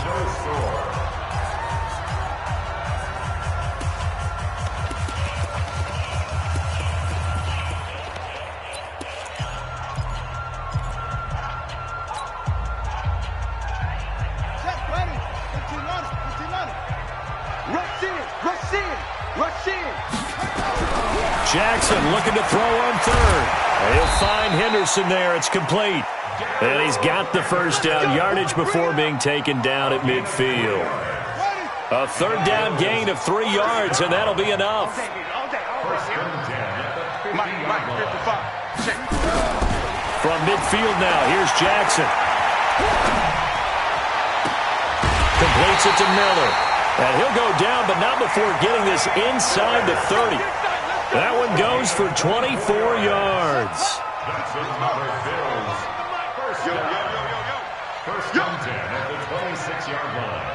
Jackson looking to throw on 3rd. He'll find Henderson there. It's complete. And he's got the first down yardage before being taken down at midfield. A 3rd down gain of 3 yards, and that'll be enough. From midfield now, here's Jackson. Completes it to Miller. And he'll go down, but not before getting this inside the 30. That one goes for 24 yards. That's another Bills. First and 10 at the 26-yard line.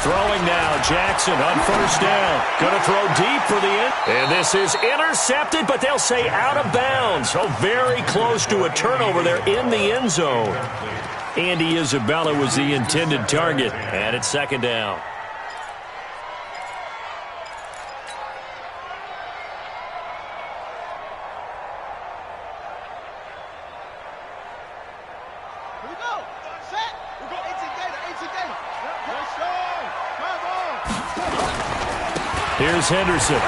Throwing now, Jackson on 1st down. Going to throw deep for the end. And this is intercepted, but they'll say out of bounds. So very close to a turnover there in the end zone. Andy Isabella was the intended target, and it's 2nd down. Here's Henderson.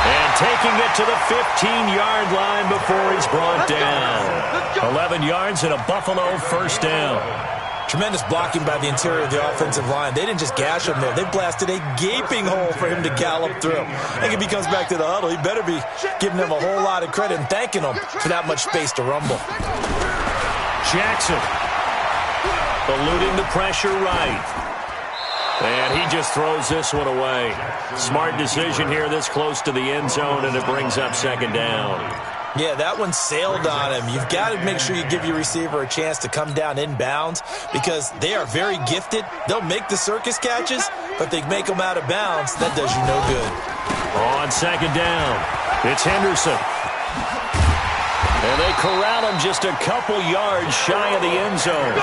And taking it to the 15-yard line before he's brought down. 11 yards and a Buffalo 1st down. Tremendous blocking by the interior of the offensive line. They didn't just gash him there. They blasted a gaping hole for him to gallop through. I think if he comes back to the huddle, he better be giving them a whole lot of credit and thanking them for that much space to rumble. Jackson eluding the pressure right. And he just throws this one away. Smart decision here this close to the end zone, and it brings up 2nd down. Yeah, that one sailed on him. You've got to make sure you give your receiver a chance to come down inbounds because they are very gifted. They'll make the circus catches, but if they make them out of bounds, that does you no good. On 2nd down, it's Henderson. And they corral him just a couple yards shy of the end zone.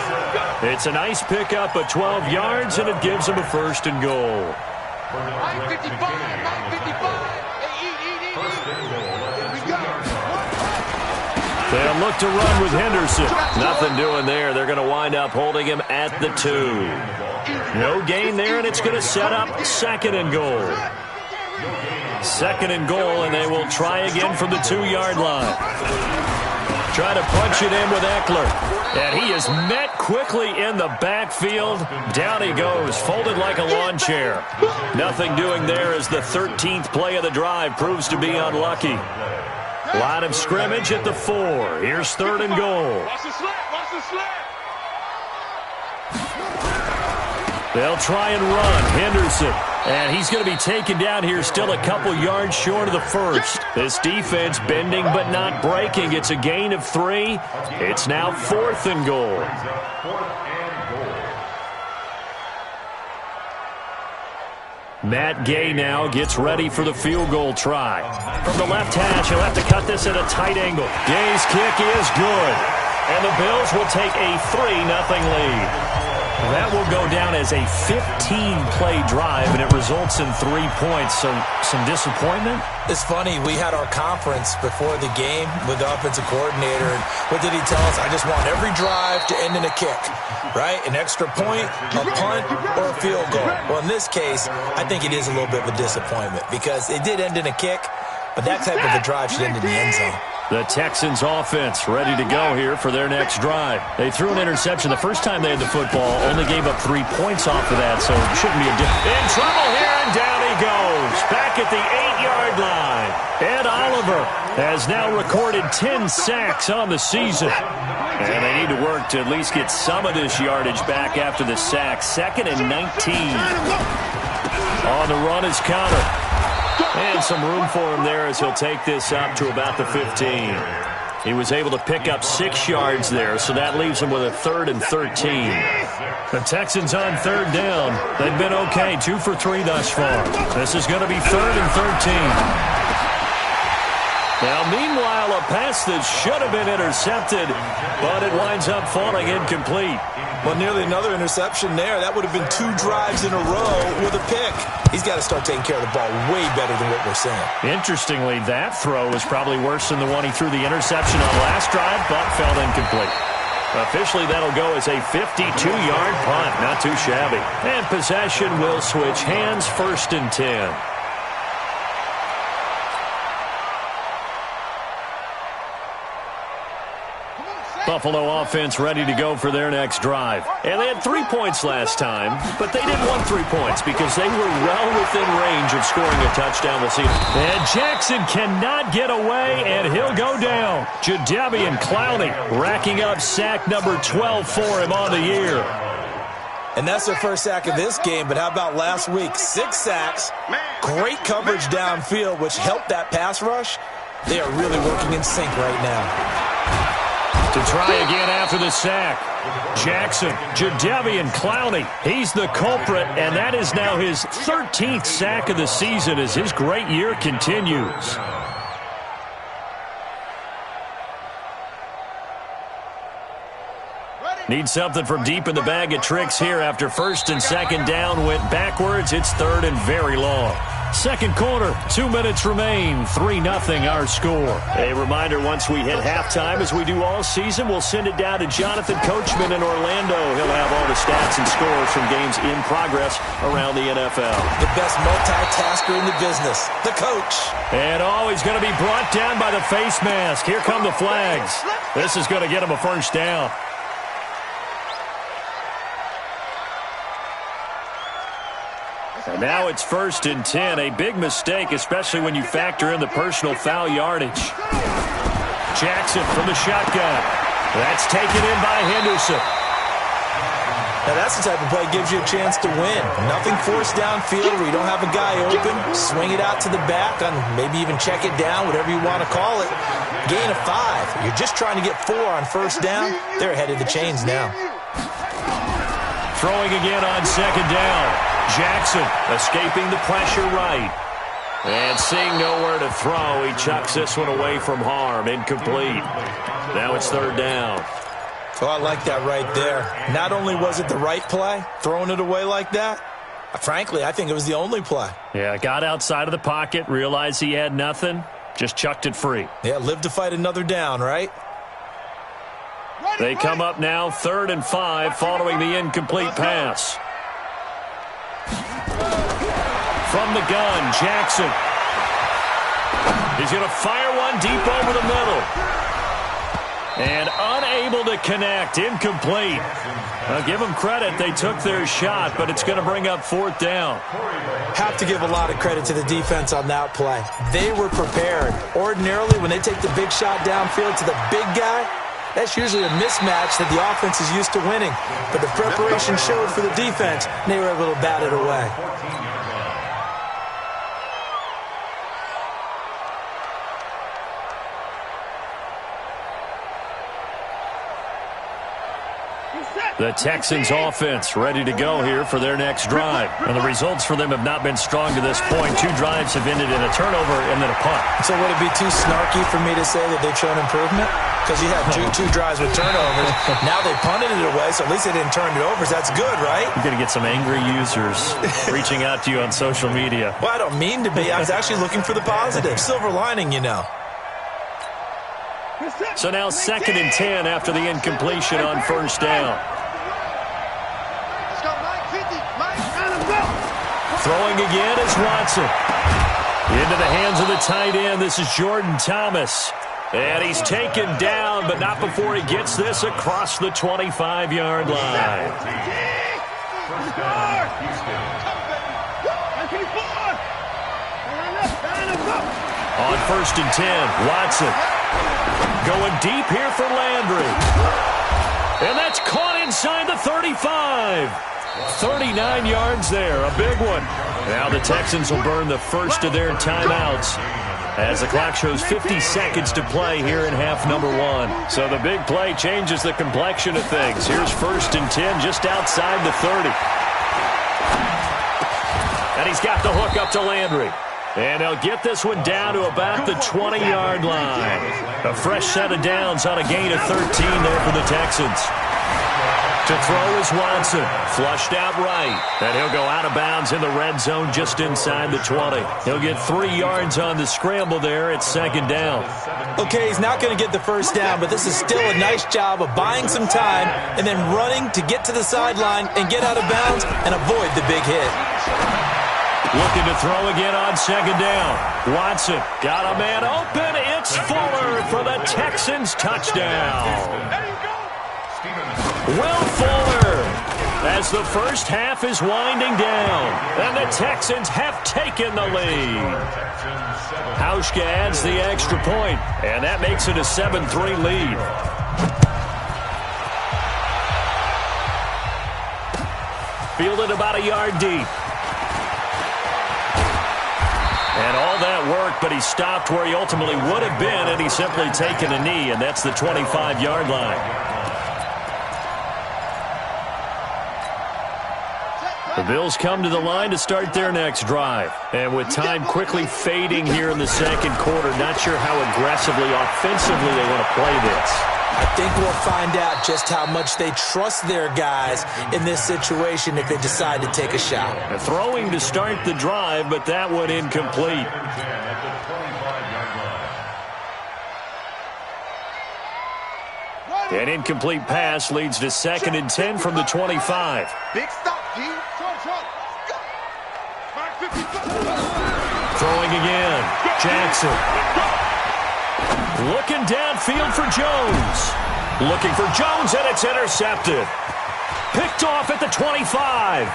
It's a nice pickup of 12 yards, and it gives them a 1st and goal. Mike 55. They'll look to run with Henderson. Nothing doing there. They're going to wind up holding him at the 2. No gain there, and it's going to set up 2nd and goal. 2nd and goal, and they will try again from the 2-yard line. Try to punch it in with Eckler. And he is met quickly in the backfield. Down he goes, folded like a lawn chair. Nothing doing there as the 13th play of the drive proves to be unlucky. Line of scrimmage at the 4. Here's 3rd and goal. Watch the slap. Watch the slap. They'll try and run. Henderson. And he's going to be taken down here still a couple yards short of the 1st. This defense bending but not breaking. It's a gain of 3. It's now 4th and goal. Matt Gay now gets ready for the field goal try. From the left hash, he'll have to cut this at a tight angle. Gay's kick is good. And the Bills will take a 3-0 lead. That will go down as a 15-play drive, and it results in 3 points. So some disappointment? It's funny. We had our conference before the game with the offensive coordinator. And what did he tell us? I just want every drive to end in a kick, right? An extra point, a punt, or a field goal. Well, in this case, I think it is a little bit of a disappointment because it did end in a kick, but that type of a drive should end in the end zone. The Texans offense ready to go here for their next drive. They threw an interception the first time they had the football, only gave up 3 points off of that, so it shouldn't be a in trouble here, and down he goes. Back at the 8-yard line. Ed Oliver has now recorded 10 sacks on the season. And they need to work to at least get some of this yardage back after the sack. 2nd and 19. On the run is Connor. And some room for him there as he'll take this up to about the 15. He was able to pick up 6 yards there, so that leaves him with a 3rd and 13. The Texans on 3rd down. They've been okay, 2 for 3 thus far. This is going to be 3rd and 13. Now, meanwhile, a pass that should have been intercepted, but it winds up falling incomplete. Well, nearly another interception there. That would have been 2 drives in a row with a pick. He's got to start taking care of the ball way better than what we're seeing. Interestingly, that throw was probably worse than the one he threw the interception on last drive, but fell incomplete. Officially, that'll go as a 52-yard punt. Not too shabby. And possession will switch hands, 1st and 10. Buffalo offense ready to go for their next drive. And they had 3 points last time, but they didn't want 3 points because they were well within range of scoring a touchdown this evening. And Jackson cannot get away, and he'll go down. Jadeveon Clowney racking up sack number 12 for him on the year. And that's their first sack of this game, but how about last week? 6 sacks, great coverage downfield, which helped that pass rush. They are really working in sync right now. To try again after the sack. Jackson, Jadeveon Clowney, he's the culprit, and that is now his 13th sack of the season as his great year continues. Need something from deep in the bag of tricks here after 1st and 2nd down went backwards. It's 3rd and very long. Second quarter, 2 minutes remain. 3-0 our score. A reminder, once we hit halftime, as we do all season, we'll send it down to Jonathan Coachman in Orlando. He'll have all the stats and scores from games in progress around the NFL. The best multitasker in the business, the coach. And he's going to be brought down by the face mask. Here come the flags. This is going to get him a 1st down. And now it's 1st and 10. A big mistake, especially when you factor in the personal foul yardage. Jackson from the shotgun. That's taken in by Henderson. Now that's the type of play that gives you a chance to win. Nothing forced downfield where you don't have a guy open. Swing it out to the back and maybe even check it down, whatever you want to call it. Gain of 5. You're just trying to get 4 on 1st down. They're ahead of the chains now. Throwing again on 2nd down. Jackson escaping the pressure right. And seeing nowhere to throw, he chucks this one away from harm. Incomplete. Now it's 3rd down. Oh, I like that right there. Not only was it the right play, throwing it away like that, frankly, I think it was the only play. Yeah, got outside of the pocket, realized he had nothing, just chucked it free. Yeah, live to fight another down, right? They come up now 3rd and 5 following the incomplete pass. From the gun, Jackson. He's going to fire one deep over the middle. And unable to connect. Incomplete. I'll give them credit. They took their shot, but it's going to bring up 4th down. Have to give a lot of credit to the defense on that play. They were prepared. Ordinarily, when they take the big shot downfield to the big guy, that's usually a mismatch that the offense is used to winning. But the preparation showed for the defense, and they were able to bat it away. The Texans offense ready to go here for their next drive. And the results for them have not been strong to this point. 2 drives have ended in a turnover and then a punt. So would it be too snarky for me to say that they've shown improvement? because you had two drives with turnovers. Now they punted it away, so at least they didn't turn it over. So that's good, right? You're going to get some angry users reaching out to you on social media. Well, I don't mean to be. I was actually looking for the positive. Silver lining, you know. So now 2nd and 10 after the incompletion on first down. Throwing again is Watson. Into the hands of the tight end. This is Jordan Thomas. And he's taken down, but not before he gets this across the 25-yard line. First down, Houston. On 1st and 10, Watson going deep here for Landry. And that's caught inside the 35. 39 yards there, a big one. Now the Texans will burn the first of their timeouts as the clock shows 50 seconds to play here in half number 1. So the big play changes the complexion of things. Here's 1st and 10 just outside the 30. And he's got the hook up to Landry. And they'll get this one down to about the 20-yard line. A fresh set of downs on a gain of 13 there for the Texans. To throw is Watson, flushed out right, and he'll go out of bounds in the red zone just inside the 20. He'll get 3 yards on the scramble there at 2nd down. Okay, he's not going to get the first down, but this is still a nice job of buying some time and then running to get to the sideline and get out of bounds and avoid the big hit. Looking to throw again on 2nd down. Watson got a man open. It's Fuller for the Texans touchdown. Will Fuller, as the first half is winding down, and the Texans have taken the lead. Hauschka adds the extra point, and that makes it a 7-3 lead. Fielded about a yard deep. And all that work, but he stopped where he ultimately would have been, and he's simply taken a knee, and that's the 25-yard line. The Bills come to the line to start their next drive. And with time quickly fading here in the second quarter, not sure how aggressively, offensively they want to play this. I think we'll find out just how much they trust their guys in this situation if they decide to take a shot. Throwing to start the drive, but that one incomplete. An incomplete pass leads to 2nd and 10 from the 25. Big stop, G. Throwing again. Jackson. Looking downfield for Jones. Looking for Jones, and it's intercepted. Picked off at the 25.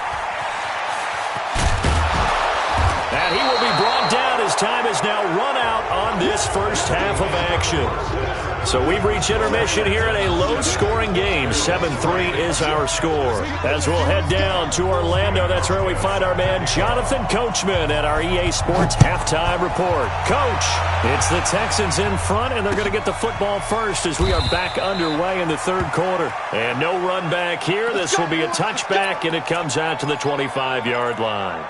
And he will be brought down as time is now run out on this first half of action. So we've reached intermission here in a low-scoring game. 7-3 is our score. As we'll head down to Orlando, that's where we find our man Jonathan Coachman at our EA Sports Halftime Report. Coach, it's the Texans in front, and they're going to get the football first as we are back underway in the third quarter. And no run back here. This will be a touchback, and it comes out to the 25-yard line.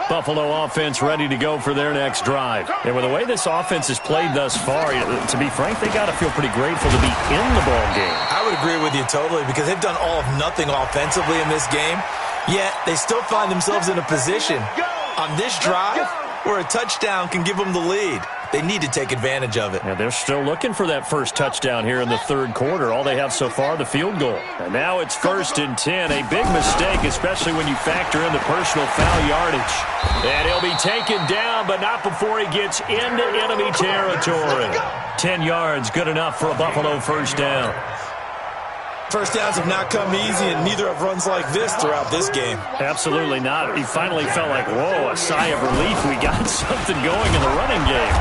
Buffalo offense ready to go for their next drive. And with the way this offense has played thus far, to be frank, they got to feel pretty grateful to be in the ball game. I would agree with you totally because they've done all of nothing offensively in this game, yet they still find themselves in a position on this drive where a touchdown can give them the lead. They need to take advantage of it. And they're still looking for that first touchdown here in the third quarter. All they have so far, the field goal. And now it's 1st and 10. A big mistake, especially when you factor in the personal foul yardage. And he'll be taken down, but not before he gets into enemy territory. 10 yards, good enough for a Buffalo first down. First downs have not come easy, and neither have runs like this throughout this game. Absolutely not. He finally felt like, whoa, a sigh of relief. We got something going in the running game.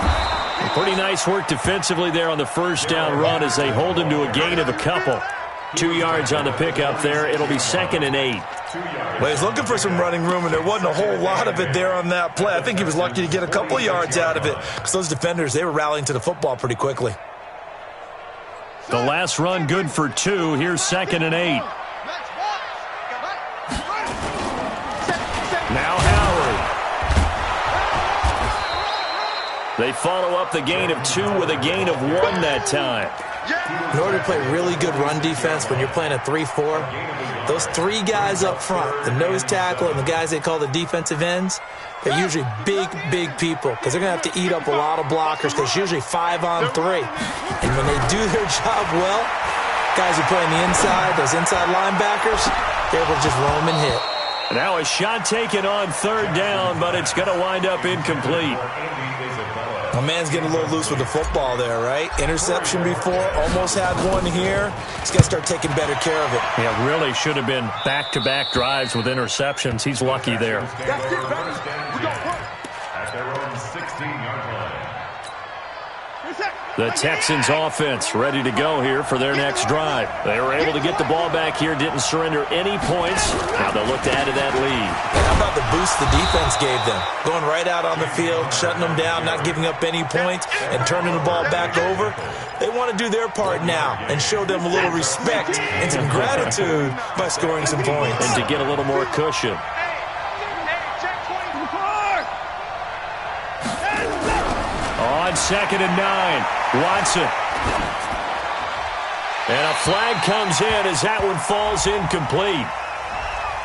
Pretty nice work defensively there on the first down run as they hold him to a gain of a couple. 2 yards on the pickup there. It'll be 2nd and 8. Well, he's looking for some running room, and there wasn't a whole lot of it there on that play. I think he was lucky to get a couple of yards out of it because those defenders, they were rallying to the football pretty quickly. The last run good for 2. Here's 2nd and 8. Now Howard. They follow up the gain of 2 with a gain of 1 that time. In order to play really good run defense when you're playing a 3-4, those 3 guys up front, the nose tackle and the guys they call the defensive ends, they're usually big, big people because they're going to have to eat up a lot of blockers because it's usually 5-on-3. And when they do their job well, guys who play on the inside, those inside linebackers, they're able to just roam and hit. Now a shot taken on 3rd down, but it's going to wind up incomplete. My man's getting a little loose with the football there, right? Interception before, almost had one here. He's got to start taking better care of it. Yeah, really should have been back-to-back drives with interceptions. He's lucky there. That's it, baby. We got work. At their own 16-yard line. The Texans offense ready to go here for their next drive. They were able to get the ball back here, didn't surrender any points. Now they'll look to add to that lead. How about the boost the defense gave them? Going right out on the field, shutting them down, not giving up any points, and turning the ball back over. They want to do their part now and show them a little respect and some gratitude by scoring some points. And to get a little more cushion. On 2nd and 9, Watson. And a flag comes in as that one falls incomplete.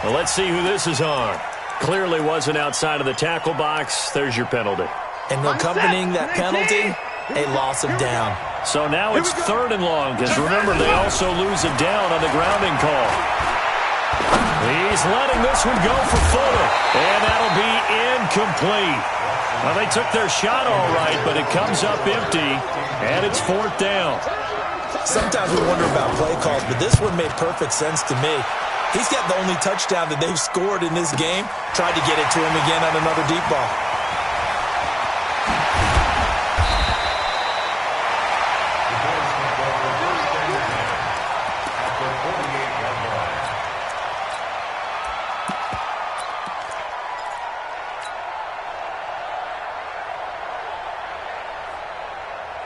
Well, let's see who this is on. Clearly wasn't outside of the tackle box. There's your penalty. And accompanying that penalty, a loss of down. So now it's 3rd and long, because remember, they also lose a down on the grounding call. He's letting this one go for Fuller, and that'll be incomplete. Well, they took their shot all right, but it comes up empty, and it's 4th down. Sometimes we wonder about play calls, but this one made perfect sense to me. He's got the only touchdown that they've scored in this game. Tried to get it to him again on another deep ball.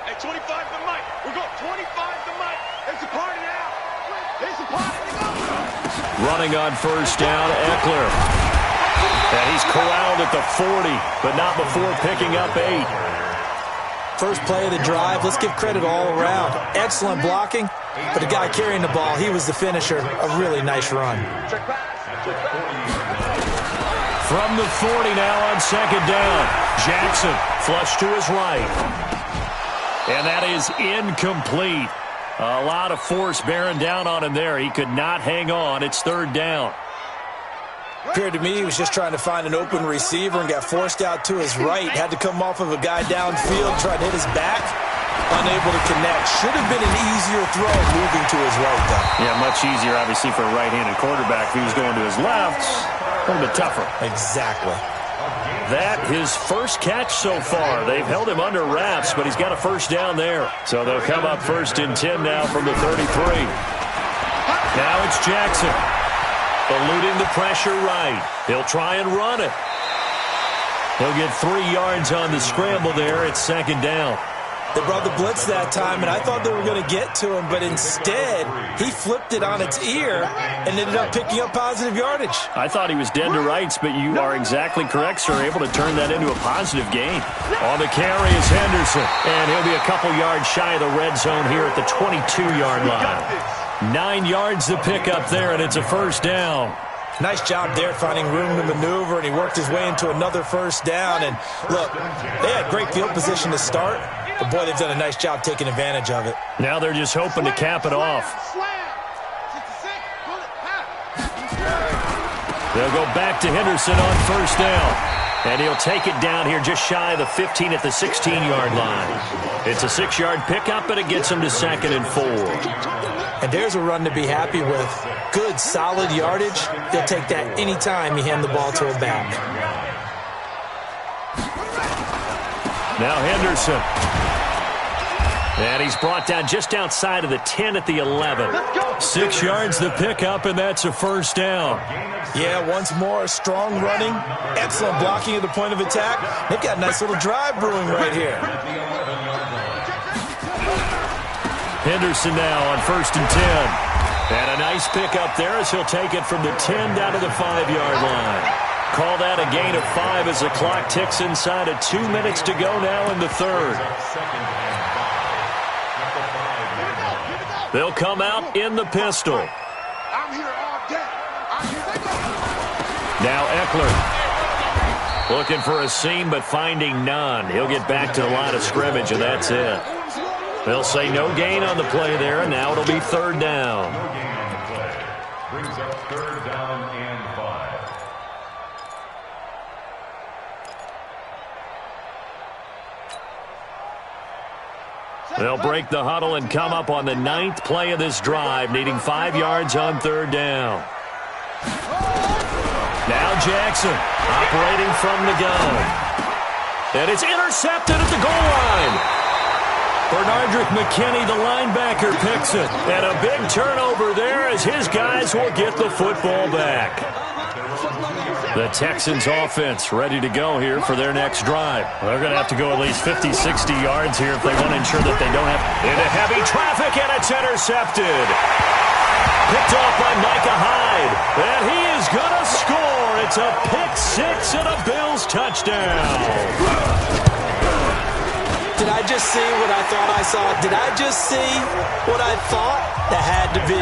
Hey, 25 to Mike. We go 25 to Mike. It's a party now. It's a party. Running on 1st down, Eckler. And he's corralled at the 40, but not before picking up 8. First play of the drive, let's give credit all around. Excellent blocking, but the guy carrying the ball, he was the finisher. A really nice run. From the 40 now on 2nd down. Jackson flush to his right. And that is incomplete. A lot of force bearing down on him there. He could not hang on. It's 3rd down. Appeared to me he was just trying to find an open receiver and got forced out to his right. Had to come off of a guy downfield, tried to hit his back. Unable to connect. Should have been an easier throw moving to his right, though. Yeah, much easier, obviously, for a right-handed quarterback. If he was going to his left, a little bit tougher. Exactly. That, his first catch so far. They've held him under wraps, but he's got a 1st down there. So they'll come up 1st and 10 now from the 33. Now it's Jackson. Eluding the pressure right. He'll try and run it. He'll get 3 yards on the scramble there. It's 2nd down. They brought the blitz that time, and I thought they were going to get to him, but instead, he flipped it on its ear and ended up picking up positive yardage. I thought he was dead to rights, but you are exactly correct, sir. Able to turn that into a positive gain. On the carry is Henderson, and he'll be a couple yards shy of the red zone here at the 22-yard line. 9 yards to pick up there, and it's a 1st down. Nice job there finding room to maneuver, and he worked his way into another 1st down. And look, they had great field position to start, but boy, they've done a nice job taking advantage of it. Now they're just hoping to cap it off. They'll go back to Henderson on 1st down. And he'll take it down here just shy of the 15 at the 16-yard line. It's a 6-yard pickup, but it gets him to 2nd and 4. And there's a run to be happy with. Good, solid yardage. They'll take that anytime you hand the ball to a back. Now Henderson. And he's brought down just outside of the 10 at the 11. 6 yards the pickup, and that's a 1st down. Yeah, once more, strong running. Excellent blocking at the point of attack. They've got a nice little drive brewing right here. Henderson now on 1st and 10. And a nice pickup there as he'll take it from the 10 down to the 5-yard line. Call that a gain of 5 as the clock ticks inside of 2 minutes to go now in the third. They'll come out in the pistol. I'm here all day. Now Eckler looking for a seam but finding none. He'll get back to the line of scrimmage, and that's it. They'll say no gain on the play there, and now it'll be third down. No gain on the play. Brings up third down and 5. They'll break the huddle and come up on the 9th play of this drive, needing 5 yards on third down. Now Jackson operating from the gun. And it's intercepted at the goal line. Bernardrick McKinney, the linebacker, picks it. And a big turnover there as his guys will get the football back. The Texans offense ready to go here for their next drive. They're going to have to go at least 50, 60 yards here if they want to ensure that they don't have into heavy traffic, and it's intercepted. Picked off by Micah Hyde, and he is going to score. It's a pick six and a Bills touchdown. Did I just see what I thought I saw? Did I just see what I thought? That had to be.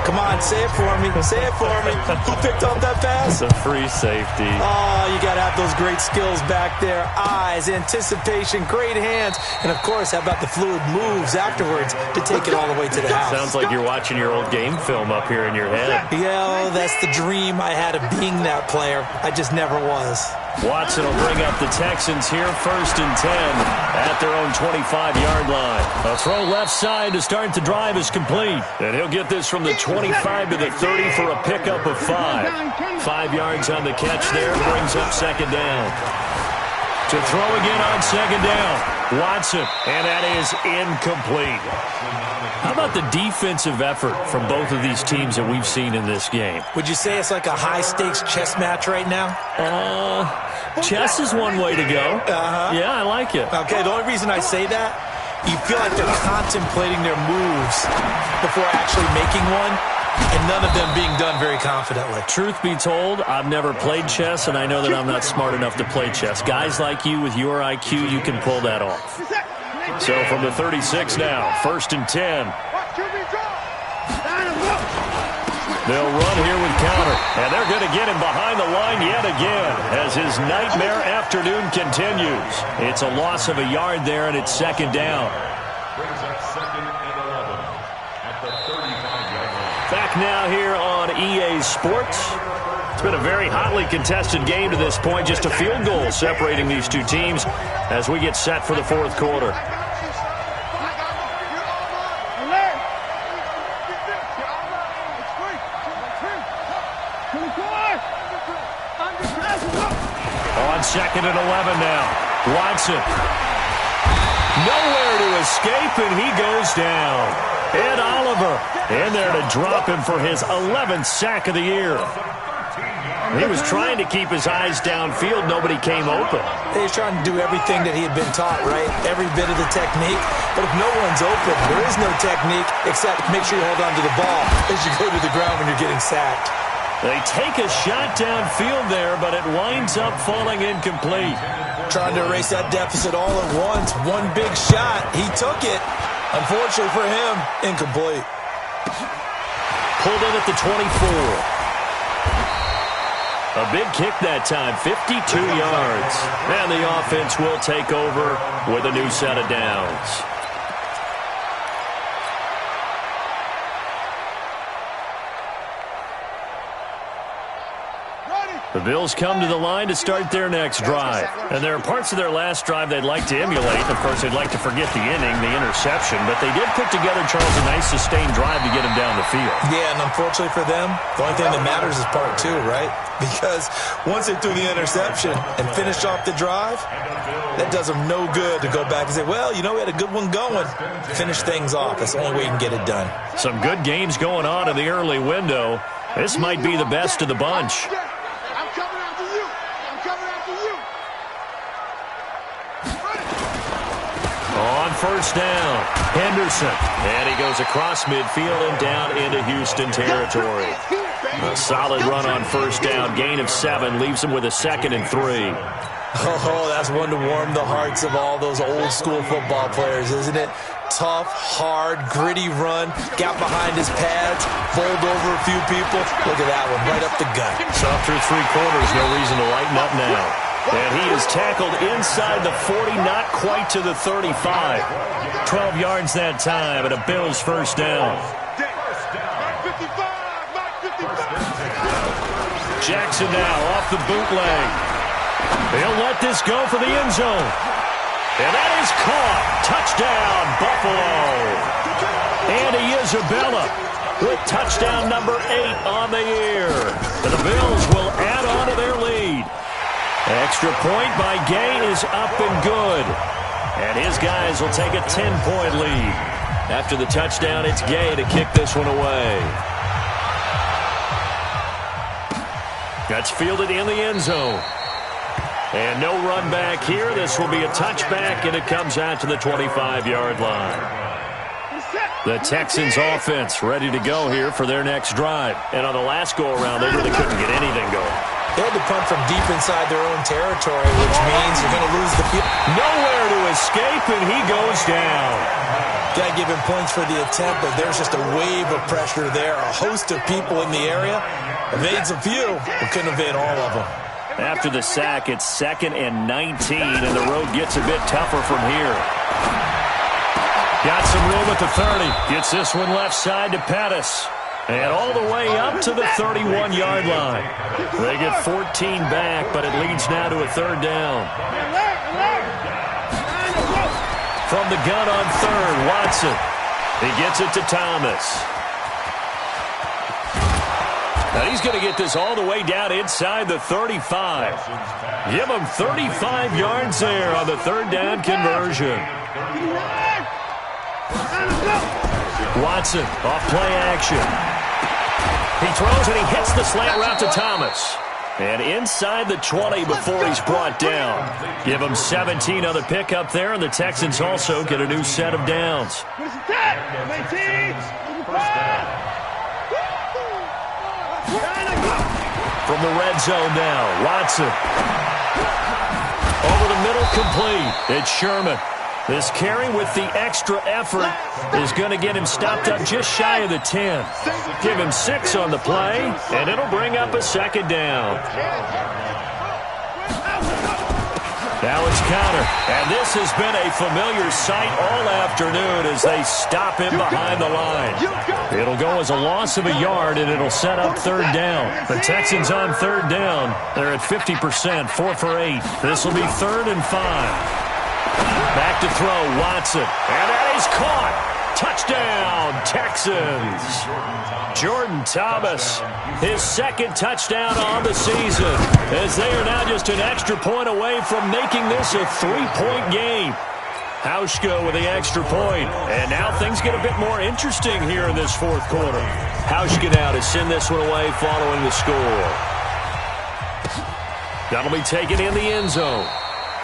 Come on, say it for me. Say it for me. Who picked off that pass? It's a free safety. Oh, you got to have those great skills back there. Eyes, anticipation, great hands. And, of course, how about the fluid moves afterwards to take it all the way to the house? Sounds like you're watching your old game film up here in your head. Yeah, that's the dream I had of being that player. I just never was. Watson will bring up the Texans here, 1st and 10 at their own 25-yard line. A throw left side to start the drive is complete. And he'll get this from the 25 to the 30 for a pickup of 5. 5 yards on the catch there, brings up 2nd down. To throw again on 2nd down, Watson, and that is incomplete. How about the defensive effort from both of these teams that we've seen in this game? Would you say it's like a high-stakes chess match right now? Chess is one way to go. Yeah, I like it. Okay, the only reason I say that, you feel like they're contemplating their moves before actually making one, and none of them being done very confidently. Truth be told, I've never played chess, and I know that I'm not smart enough to play chess. Guys like you with your IQ, you can pull that off. So from the 36 now, 1st and 10. They'll run here with counter, and they're going to get him behind the line yet again as his nightmare afternoon continues. It's a loss of a yard there, and it's 2nd down. Brings up 2nd and 11 at the 35-yard line. Back now here on EA Sports. It's been a very hotly contested game to this point. Just a field goal separating these two teams as we get set for the 4th quarter. On 2nd and 11 now. Watson. Nowhere to escape, and he goes down. Ed Oliver in there to drop him for his 11th sack of the year. He was trying to keep his eyes downfield. Nobody came open. He was trying to do everything that he had been taught, right? Every bit of the technique. But if no one's open, there is no technique except make sure you hold on to the ball as you go to the ground when you're getting sacked. They take a shot downfield there, but it winds up falling incomplete. Trying to erase that deficit all at once. One big shot. He took it. Unfortunately for him, incomplete. Pulled in at the 24. A big kick that time, 52 yards. And the offense will take over with a new set of downs. The Bills come to the line to start their next drive. And there are parts of their last drive they'd like to emulate. Of course, they'd like to forget the inning, the interception. But they did put together, Charles, a nice sustained drive to get him down the field. Yeah, and unfortunately for them, the only thing that matters is part 2, right? Because once they threw the interception and finished off the drive, that does them no good to go back and say, well, you know, we had a good one going. Finish things off. That's the only way you can get it done. Some good games going on in the early window. This might be the best of the bunch. On 1st down, Henderson. And he goes across midfield and down into Houston territory. A solid run on first down. Gain of 7 leaves him with a 2nd and 3. Oh, that's one to warm the hearts of all those old-school football players, isn't it? Tough, hard, gritty run. Got behind his pads, bowled over a few people. Look at that one, right up the gut. So through 3 quarters, no reason to lighten up now. And he is tackled inside the 40, not quite to the 35. 12 yards that time, and a Bills first down. Jackson now off the bootleg. He'll let this go for the end zone. And that is caught. Touchdown, Buffalo. Andy Isabella with touchdown number 8 on the year. And the Bills will add on to their lead. Extra point by Gay is up and good. And his guys will take a 10-point lead. After the touchdown, it's Gay to kick this one away. That's fielded in the end zone. And no run back here. This will be a touchback, and it comes out to the 25-yard line. The Texans offense ready to go here for their next drive. And on the last go-around, they really couldn't get anything going. They had to punt from deep inside their own territory, which means you're going to lose the field. Nowhere to escape, and he goes down. Got to give him points for the attempt, but there's just a wave of pressure there. A host of people in the area. Evades a few, but couldn't evade all of them. After the sack, it's 2nd and 19, and the road gets a bit tougher from here. Got some room at the 30. Gets this one left side to Pettis. And all the way up to the 31-yard line. They get 14 back, but it leads now to a 3rd down. From the gun on 3rd, Watson. He gets it to Thomas. And he's going to get this all the way down inside the 35. Give him 35 yards there on the 3rd down conversion. Watson off play action. He throws and he hits the slant route to Thomas. And inside the 20 before he's brought down. Give him 17 on the pickup there, and the Texans also get a new set of downs. From the red zone now, Watson. Over the middle, complete. It's Sherman. This carry with the extra effort is going to get him stopped up just shy of the 10. Give him 6 on the play, and it'll bring up a 2nd down. Now it's Connor, and this has been a familiar sight all afternoon as they stop him behind the line. It'll go as a loss of a yard, and it'll set up 3rd down. The Texans on 3rd down. They're at 50%, 4 for 8. This will be 3rd and 5. Back to throw, Watson. And that is caught. Touchdown, Texans. Jordan Thomas, his 2nd touchdown on the season, as they are now just an extra point away from making this a 3-point game. Hauschka with the extra point. And now things get a bit more interesting here in this 4th quarter. Hauschka now to send this one away following the score. That'll be taken in the end zone.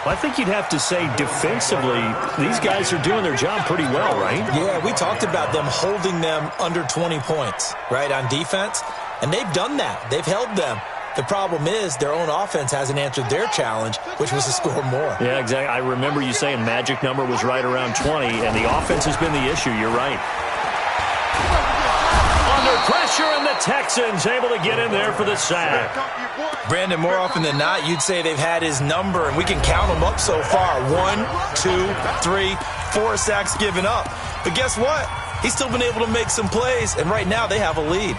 I think you'd have to say defensively, these guys are doing their job pretty well, right? Yeah, we talked about them holding them under 20 points, right, on defense. And they've done that. They've held them. The problem is their own offense hasn't answered their challenge, which was to score more. Yeah, exactly. I remember you saying magic number was right around 20, and the offense has been the issue. You're right. Under pressure, and the Texans able to get in there for the sack. Brandon, more often than not, you'd say they've had his number, and we can count them up so far. 1, 2, 3, 4 sacks given up. But guess what? He's still been able to make some plays, and right now they have a lead.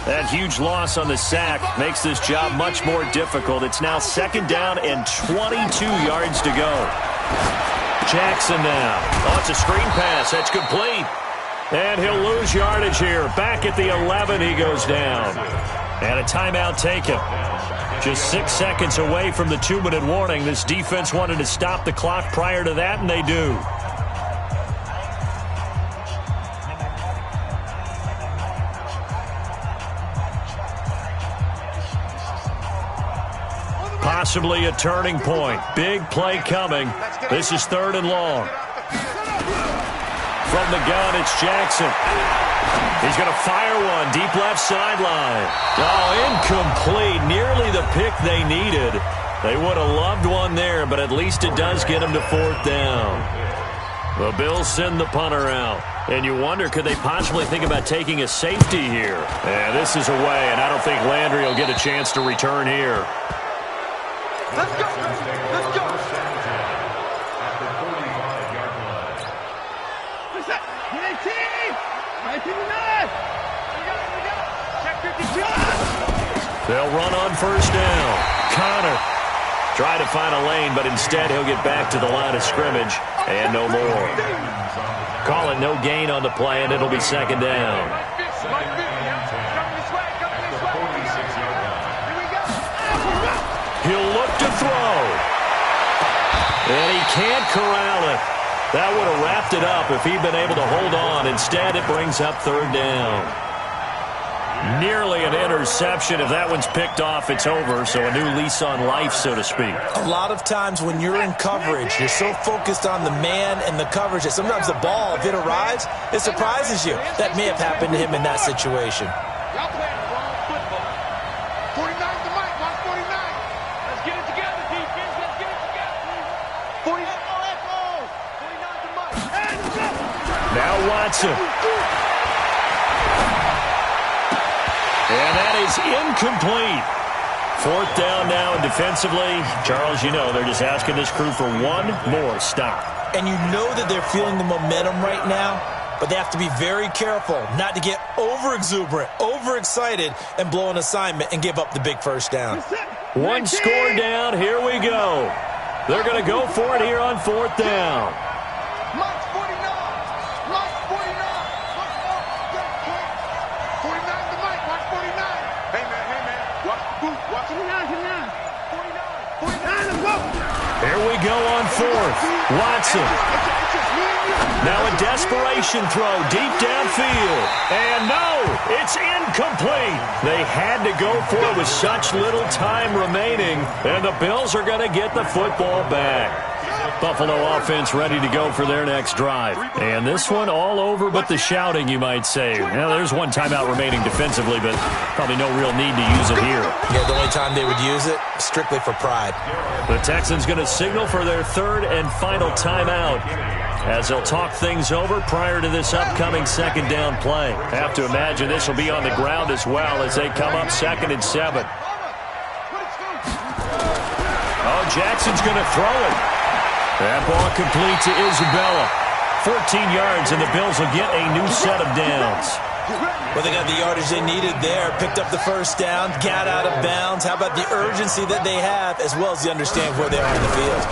That huge loss on the sack makes this job much more difficult. It's now 2nd down and 22 yards to go. Jackson now. Oh, it's a screen pass. That's complete. And he'll lose yardage here. Back at the 11, he goes down. And a timeout taken. Just 6 seconds away from the 2-minute warning. This defense wanted to stop the clock prior to that, and they do. Possibly a turning point. Big play coming. This is 3rd and long. From the gun, it's Jackson. He's going to fire one, deep left sideline. Oh, incomplete. Nearly the pick they needed. They would have loved one there, but at least it does get them to 4th down. The Bills send the punter out. And you wonder, could they possibly think about taking a safety here? Yeah, this is away, and I don't think Landry will get a chance to return here. Let's go! Let's go! At the 45-yard line. What's that? 19! 19! We got it! Check 52! They'll run on 1st down. Connor try to find a lane, but instead he'll get back to the line of scrimmage and no more. Call it no gain on the play, and it'll be 2nd down. He'll look to throw. And he can't corral it. That would have wrapped it up if he'd been able to hold on. Instead, it brings up 3rd down. Nearly an interception. If that one's picked off, it's over. So a new lease on life, so to speak. A lot of times when you're in coverage, you're so focused on the man and the coverage that sometimes the ball, if it arrives, it surprises you. That may have happened to him in that situation. Y'all playing the wrong football. 49 to Mike, 149. Let's get it together, defense. Let's get it together. 49 to Mike. Now Watson. And that is incomplete. 4th down now, and defensively, Charles, you know, they're just asking this crew for one more stop. And you know that they're feeling the momentum right now, but they have to be very careful not to get over-exuberant, over-excited, and blow an assignment and give up the big 1st down. One score down, here we go. They're going to go for it here on 4th down. Mike's 49. Mike's 49. 49 to Mike, 149. Hey, man. Watch the boot. Watch the 49. 49, let's go. Here we go on 4th. Watson. Now a desperation throw deep downfield. And no, it's incomplete. They had to go for it with such little time remaining. And the Bills are going to get the football back. Buffalo offense ready to go for their next drive. And this one all over but the shouting, you might say. Now, there's one timeout remaining defensively, but probably no real need to use it here. Yeah, the only time they would use it, strictly for pride. The Texans going to signal for their 3rd and final timeout as they'll talk things over prior to this upcoming 2nd down play. Have to imagine this will be on the ground as well as they come up 2nd and 7. Oh, Jackson's going to throw it. That ball complete to Isabella. 14 yards, and the Bills will get a new set of downs. Well, they got the yardage they needed there. Picked up the 1st down, got out of bounds. How about the urgency that they have, as well as the understanding where they are in the field?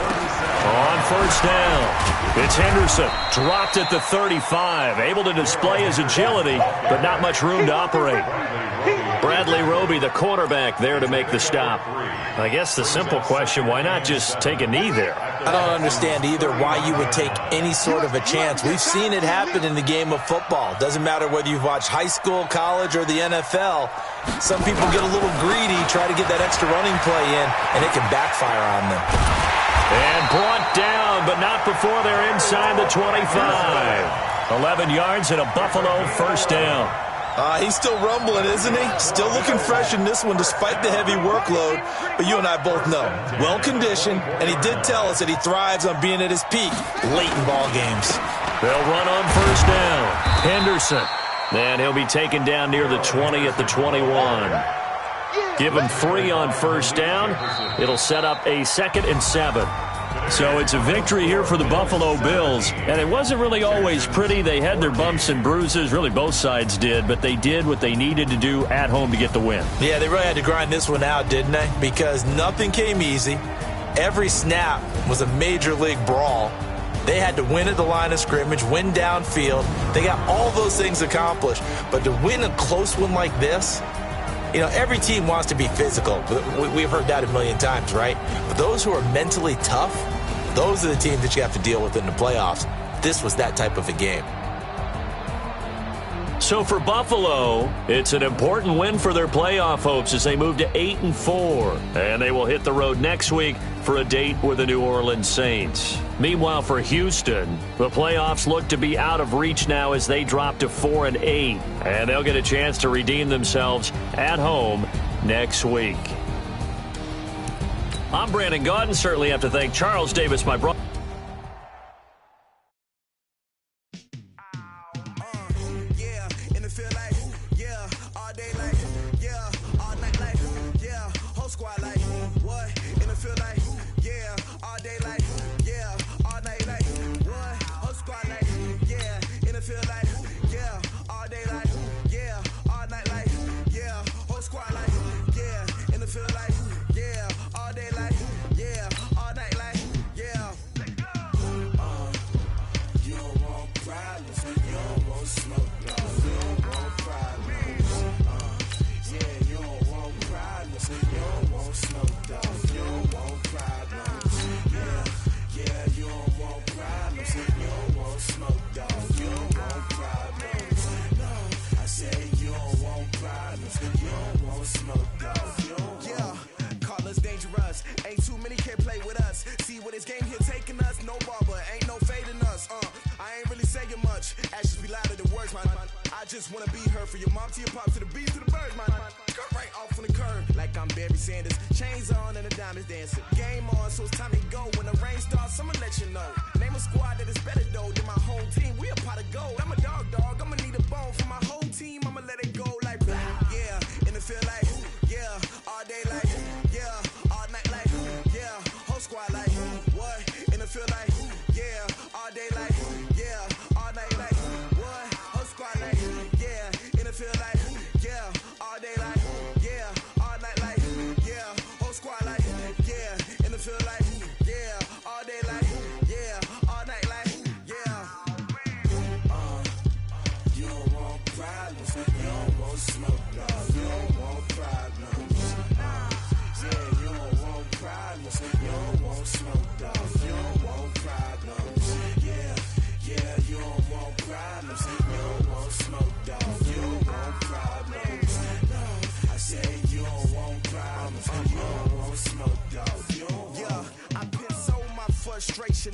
On 1st down, it's Henderson. Dropped at the 35. Able to display his agility, but not much room to operate. Bradley Roby, the quarterback, there to make the stop. I guess the simple question, why not just take a knee there? I don't understand either why you would take any sort of a chance. We've seen it happen in the game of football. Doesn't matter whether you've watched high school, college, or the NFL. Some people get a little greedy, try to get that extra running play in, and it can backfire on them. And brought down, but not before they're inside the 25. 11 yards and a Buffalo 1st down. He's still rumbling, isn't he? Still looking fresh in this one despite the heavy workload. But you and I both know, well-conditioned, and he did tell us that he thrives on being at his peak late in ball games. They'll run on 1st down. Henderson. And he'll be taken down near the 20 at the 21. Give him 3 on 1st down. It'll set up a 2nd and 7. So it's a victory here for the Buffalo Bills. And it wasn't really always pretty. They had their bumps and bruises. Really, both sides did. But they did what they needed to do at home to get the win. Yeah, they really had to grind this one out, didn't they? Because nothing came easy. Every snap was a major league brawl. They had to win at the line of scrimmage, win downfield. They got all those things accomplished. But to win a close one like this, you know, every team wants to be physical. We've heard that a million times, right? But those who are mentally tough, those are the teams that you have to deal with in the playoffs. This was that type of a game. So for Buffalo, it's an important win for their playoff hopes as they move to 8-4. And they will hit the road next week for a date with the New Orleans Saints. Meanwhile, for Houston, the playoffs look to be out of reach now as they drop to 4-8, and they'll get a chance to redeem themselves at home next week. I'm Brandon Gaudin. Certainly have to thank Charles Davis, my brother.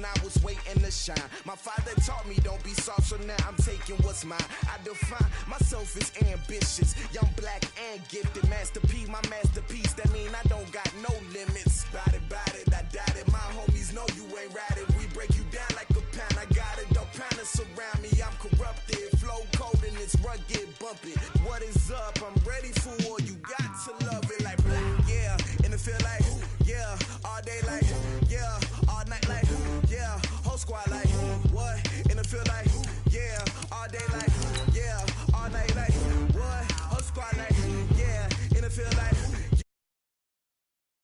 I was waiting to shine. My father taught me don't be soft, so now I'm taking what's mine. I define myself as ambitious, young, black, and gifted. Masterpiece, my masterpiece. That mean I don't got no limits. Bout it, I doubt it. My homies know you ain't ratted. We break you down like a pound. I got it, don't pound it surround me. I'm corrupted, flow cold and it's rugged, bump it. What is up? I'm ready for